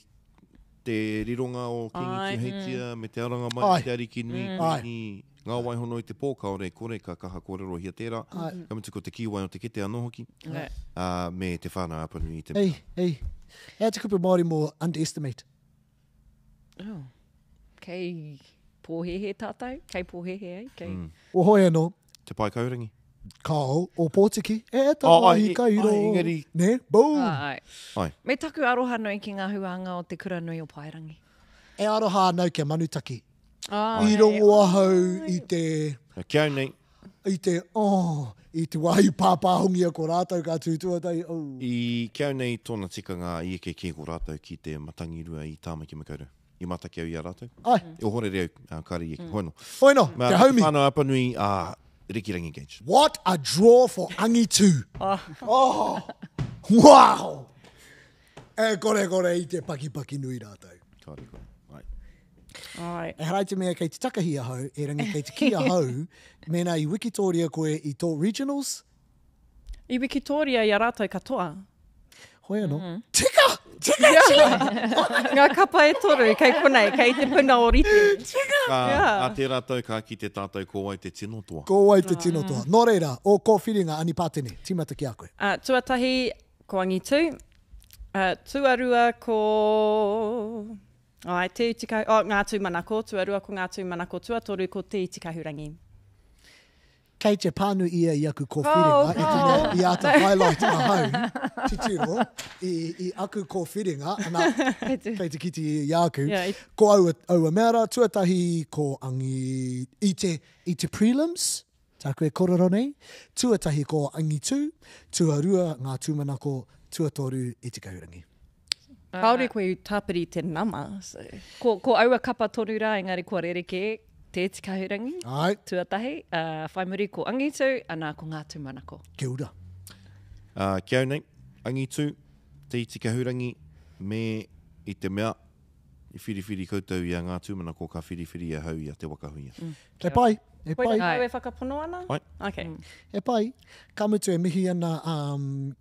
te rironga o kingi ki heitia, me te aranga mai, te ariki nui, ngā waihono i te pōkaore, kore ka kaha kōrero hia tērā, kamutu ko te kiwai o te kete anō hoki, me te whānau apanui i te Ei, how te kupu Māori mo underestimate? Kei pōhehe tātou, kei pōhehe ai, kei... O hoi anō, Te pai kaurangi. kao, o Pōtiki, tahi kairo. Engari. Ne, boom. Ai. Ai. Me taku aroha noi ki ngā huanga o te kura nui o Pairangi. E aroha anau kia manutaki. Oh, I rongo ahau i te... Kia nei, I te wahi pāpāhongia ko rātou ka tūtua tai. i kia nei tōna tikanga i eke ke ko rātou ki te matangi rua i tāmaki makauru. I mataki au i a rātou. Ai, O hore reo, kāri i hoino. hoino, Mā te haumi. whānau apanui a Rikirangi Gage. What a draw for Angitu. Oh, wow. E kore i te paki nui rātou. Kāri koe. Ai. Ai. E harai te mea kei te takahi ahau, e rangi kei te ki ahau, mena i Wikitoria koe i tō regionals. I Wikitoria i a rātou katoa. Hoi anō. Tika! Ngā kapa e toru, kei konei, kei te puna o rite. A te rātou ka ki te tātou ko ai te tino toa. Ko wai te tino toa. Nō reira, o ko whiringa Anipātene, tīmata ki a koe. Tuatahi ko Angitu, tuarua ko... Ai, te itika... ngā tūmanako, tuarua ko ngā tūmanako, tuatoru ko te itikahurangi. Kei te pānu ia i aku ko whiringa, e tino i ata highlight ahau, titiro, i aku ko whiringa, ana, kei te kiti i aku, Yeah, ko aua meara, tuatahi ko angi, i te prelims, tā koe kororo nei, tuatahi ko Angitu, tuarua ngā tūmanako, tuatoru i te kahurangi. Kaore koe tāpiri te nama. So. Ko aua kapa toru rā, engari kua rereke, te tikahurangi, Ai, tuatahi, whai muri ko Angitu, anā ko ngā tūmanako. kia ura. Kia au nei, Angitu, te itikahurangi, me i te mea, i whiriwhiri koutou i a ngā tūmanako ka whiriwhiri a hau i a te wakahuia. E pai, e Koe pai. te koe whakapono ana? Ai. Okay. E pai, ka mutu e mihi ana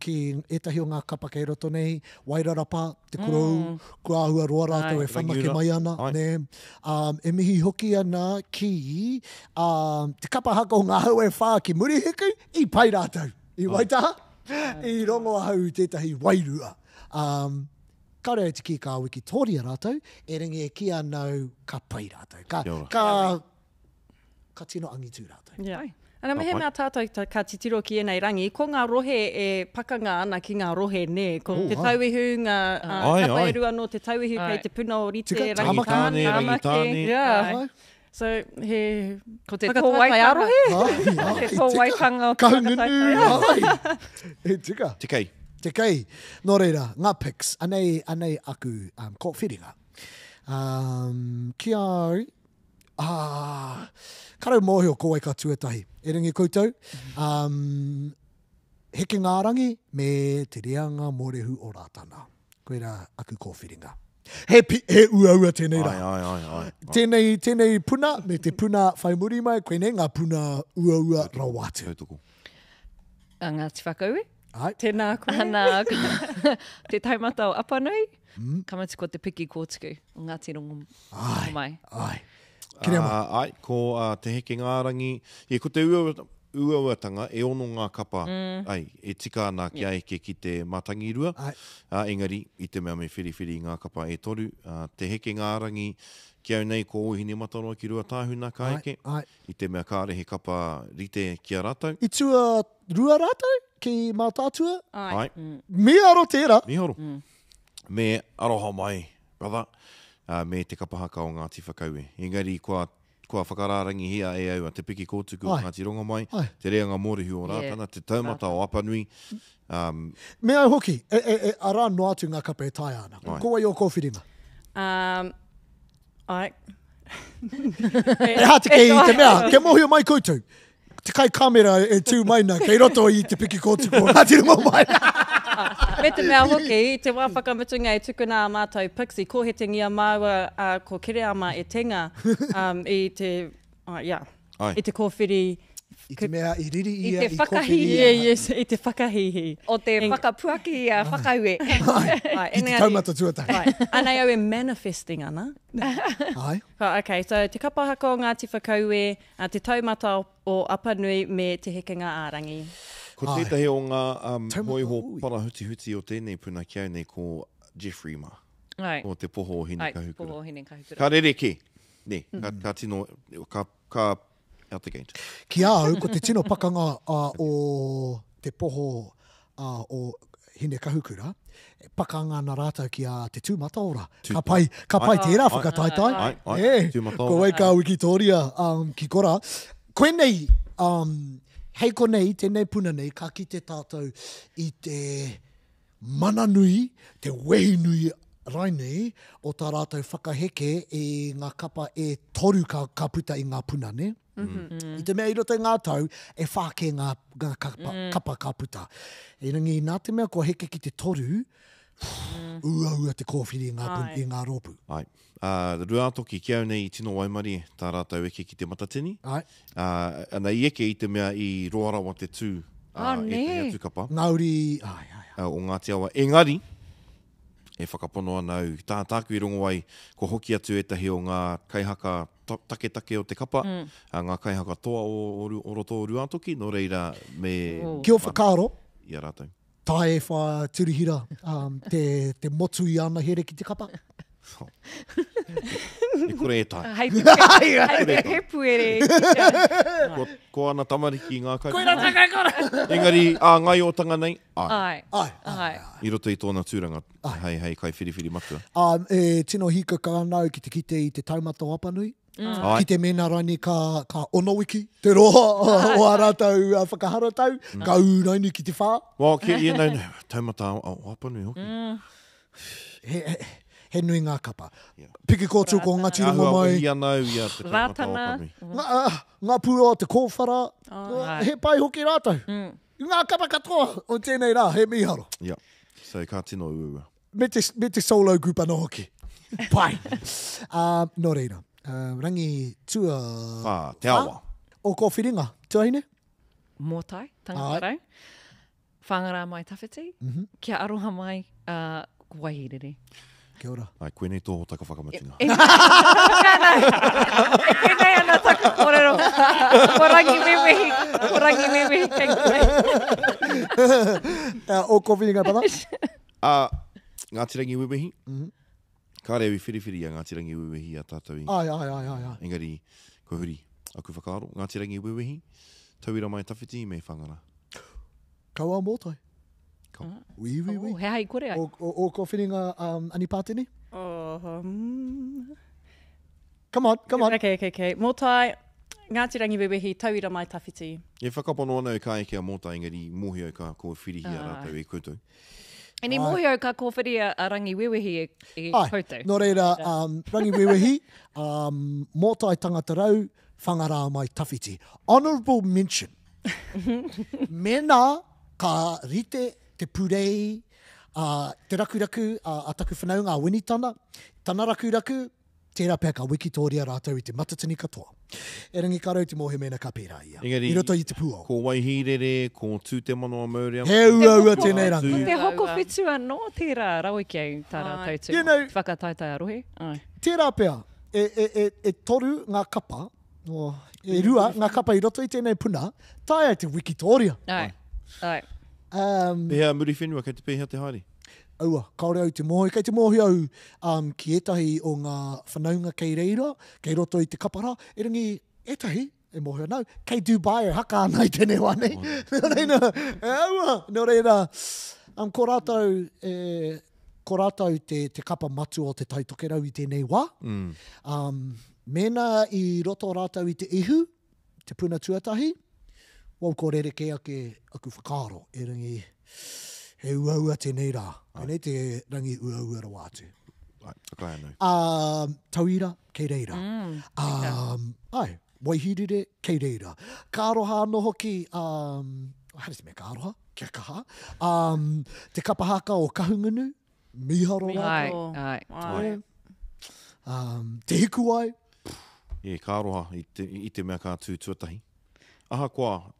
ki etahi o ngā kapa kei roto nei, wairarapa, te korou, kua ahua roa rātou e whamake Rangiura. mai ana. Ai. Ne. E mihi hoki ana ki te kapa haka o ngā hau e whā ki murihiku, i pai rātou. I waitaha, i rongo ahau tētahi wairua. Kaore te ki ka Wikitoria rātou, e ringi e ki anau ka pai rātou. Kia ora. Ka tino Angitu rātou. Yeah. Ana mehe mea tātou ka titiro ki enei rangi, ko ngā rohe e pakanga ana ki ngā rohe ne, ko te tauihu, ngā Ai, kapa ai. e rua no te tauihu Ai. kei te puna o rite, Tika, rangitāne. Rangitāne. Yeah. Ai. So, he... Ko te whakatātai tōwaikanga. arohe? Te tōwaikanga o Ka whakataita. ngunu, ai. E tika. Te kei. Te kei. Nō reira, ngā pics, anei aku ko whiringa. Ki au, karau mōhio ko wai ka tuatahi. E ringi koutou, heke ngā rangi me te reanga mōrehu o rātana. Koe rā aku ko whiringa. He ua tēnei rā. Ai. Tēnei puna, me te puna whai muri mai, koe nei ngā puna ua rawatu. Tautoko. Ngā te whakaue. Ai, Tēnā koe. Ana, te taimata o Apanui, kamati ko te piki kōtuku o Ngāti Rongo mai. ai. Kereama. Ai, ko te heke ngārangi. Ko te uauatanga, e ono ngā kapa. Ai, e tika ana ki aeke ki te matangirua. Ai. Engari, i te mea me whiriwhiri ngā kapa e toru. Te heke ngārangi, ki au nei ko ohine mataroa ki rua tāhuna ka eke. Ai. I te mea kāre he kapa rite ki a rātou. I tua rua rātou ki mā tātua. Ai. Me aro tērā. Mihoro. Me aroha mai, brother. Me te kapa haka o Ngāti Whakaue. Engari, kua whakarārangi hia e au a te piki kōtuku o Ai. Ngāti Rongo mai, Ai. te reanga mōrehu o rātana, te taumata o Apanui. Me au hoki, ara no atu ngā kapa e tai ana. Ai. Ko wai o ko whiringa. Ai. E hā te kei i te mea, ke mohi o mai koutou. Te kai kamera e tū maina, kei roto i te piki kōtuku o Ngāti Rongo mai. Me te mea hoki, te wā whakamitunga e tukuna a mātou pixi, ko he te ngia māua ko Kereama e tenga i te, Ai. i te kōwhiri. I te mea i riri I ia te i whakahihi. kōwhiri. Yes, i te whakahihi. O te whakapuaki a whakaue. Ai, I te taumata tuatahi. Ai, anei au e manifesting ana. Ai. Okay, so te kapa haka o Ngāti Whakaue, te taumata o Apanui me te hekenga ārangi. Ko Ai. tētahi o ngā Taumata moiho ui. parahuti-huti o tēnei puna ki au nei ko Jeffrey Ma. Ai. O te poho o hine Ai, kahukura. poho hine kahukura. Ka rereke. Ne, ka tino, ka out the gate. Ki au, ko te tino pakanga o te poho o hine kahukura, pakanga na rātau ki a te tūmataora. Ka pai tērā whakataitai. Ko wai ka Wikitoria ki kora. Koe nei, hei ko nei, tēnei puna nei, ka ki te tātou i te mana nui, te wehi nui rai nei, o tā rātou whakaheke e ngā kapa e toru ka puta i ngā puna, ne? I te mea i roto i ngā tau, e whāke ngā kapa ka puta. E rangi, nā te mea ko heke ki te toru, ua te kōwhiri i ngā rōpu. Ai. Rua toki ki au nei i tino waimari, tā rātou eke ki te Matatini. Ai. Ana i eke i te mea i roarawa te tū. E te atu kapa. Ngauri, O Ngāti Awa. Engari, e whakapono ana au. Tāku i rongo ai, ko hoki atu etahi o ngā kaihaka take o te kapa, ngā kaihaka toa o roto o rua toki, no reira me... Kia o whakaaro. Ia rātou. Tae wha turihira, te motu i ana here ki te kapa. E kore e tae. Hei te puere. Ko ana tamariki ngā kai. Koe rā takai kora! Engari, ngai o tanga nei? Ai. I roto i tōna tūranga, hei kai whiriwhiri matua. Tino hika ka anau ki te kite i te taumata o Apanui. Ki te mena rani ka onowiki, te roa o a rātou whakaharatau, ka uraini ki te whā. Wā, ki e nei, taumata o Apanui hoki. He nui ngā kapa. Piki kōtū ko ngati runga mai. Ia nau ia te taumata o Apanui. Ngā pūra o te kōwhara, he pai hoki rātou. Ngā kapa katoa o tēnei rā, he miharo. Ia, so ka tino ua. Me te solo group ana hoki. Pai. Nō reira. Rangi tua... Te awa. O ko whiringa, tuahine? Mōtai, tangatarau. Whangara mai tawhiti. Kia aroha mai wahirere. Kia ora. Ai, koe nei tō taka whakamatinga. Nei ana taka kōrero. Ko rangi mewehi. O ko whiringa pata? Ngāti rangi wewehi. Ka rewi whiriwhiri a Ngāti rangi wewehi a tātou i. Ai. Engari, ko huri, aku whakaaro. Ngāti rangi wewehi, tauira mai tawhiti me whangara. Kaua mōtai. Oui. He hai kore ai. O ko whiringa Anipātene? Come on. Okay. Mōtai, Ngāti rangi wewehi, tauira mai tawhiti. E whakapono ana ka eke a mōtai, engari mōhi au ka ko whirihi a rātou e koutou. E ni mohi au ka kōwhiri a rangi wewehi e koutou. Nō reira, rangi wewehi, mōtai tangata rau, whangara mai tawhiti. Honourable mention. Mena ka rite te purei, te rakuraku, a taku whanau ngā winitana, tana rakuraku, tērā pēr ka Wikitoria rātou i te Matatini katoa. E rangi ka rau te mohe mena ka pērā ia. Engari, I roto i te pūao. Ko waihirere, ko tū te manoa maurea. He ua tēnei rangi. Ko te hoko whitua no tērā rau ki au tā rātou tū. You know, Whakataitai arohe. Tērā pēr, e toru ngā kapa, e rua ngā kapa i roto i tēnei puna, tae ai te Wikitoria. Ai. Pehea muri whenua kei te pehea te haere. Aua, kaore au te mohi. Kei te mohi au ki etahi o ngā whanaunga kei reira, kei roto i te kapara, e rangi etahi, e mohi anau, kei Dubai e haka anai tēnei wane. Nō reira, ko rātou te kapa matu o te taitokerau i tēnei wā. Mena i roto rātou i te ihu, te puna tuatahi, wau ko rereke ake aku whakaaro, e rangi... He ua tēnei rā. Nei te rangi ua rawa atu. Ai, takai anau. Tauira, kei reira. Ai, waihirire, kei reira. Ka aroha anō hoki, hare te mea ka aroha, kia kaha. Te kapa Haka o kahungunu, miharo rātou. Ai. Te hiku ai. Ka aroha i te mea ka tuatahi. Aha koa,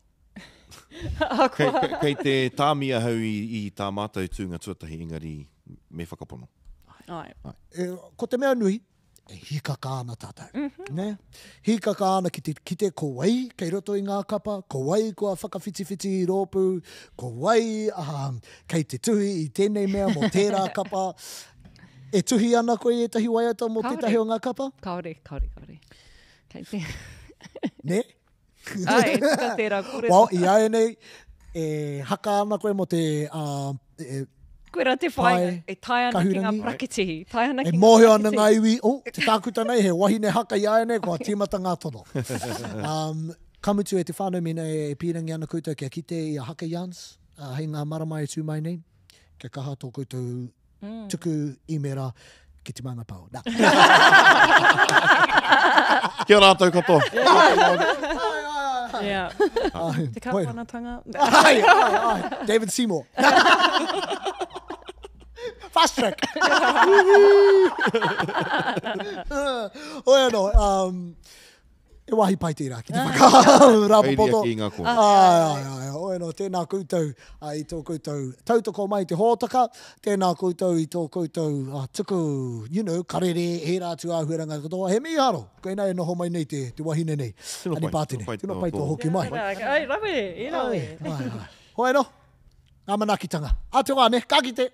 kei te tāmia hau i tā mātou tūnga tuatahi engari me whakapono. Ko te mea nui, e hika ka ana tātou. Ne? Hika ka ana ki te ko wai, kei roto i ngā kapa, ko wai kua whakawhitiwhiti i rōpū, ko wai kei te tuhi i tēnei mea mo tērā kapa. E tuhi ana koe e tahi waiata mo te tahi o ngā kapa? Kaore. Kei te... Ne? Ai, ka tērā kore. Well, i ae nei, e haka ana koe mo te... Koe rā te whai, e tai ana ki ngā prakitihi. E mohe ana ngā iwi, te tākuta nei, he wahine haka i ae nei, kua tīmata ngā tono. Kamutu e te whānau mina e pīrangi ana koutou kia kite i a haka Jans, hei ngā maramai e tū mai nei, kia kaha tō koutou tuku i mera ki te manga pau. Kia rātou katoa. Yeah. Te kāwanatanga. Ai, David Seymour. Fast track. Oe no, e wahi pai tērā ki te whaka. Ki ngā kō. Ai, oe no, tēnā koutou i tō koutou tautoko mai te hōtaka, tēnā koutou i tō koutou tuku, karere, he rātu āhuaranga katoa. He mihi haro, koe nai e noho mai nei te wahine nei. Anipātene. Tēnā pai tō hoki mai. Ai, rawe. Oe no, ngā manakitanga. Ate wā ne, ka kite.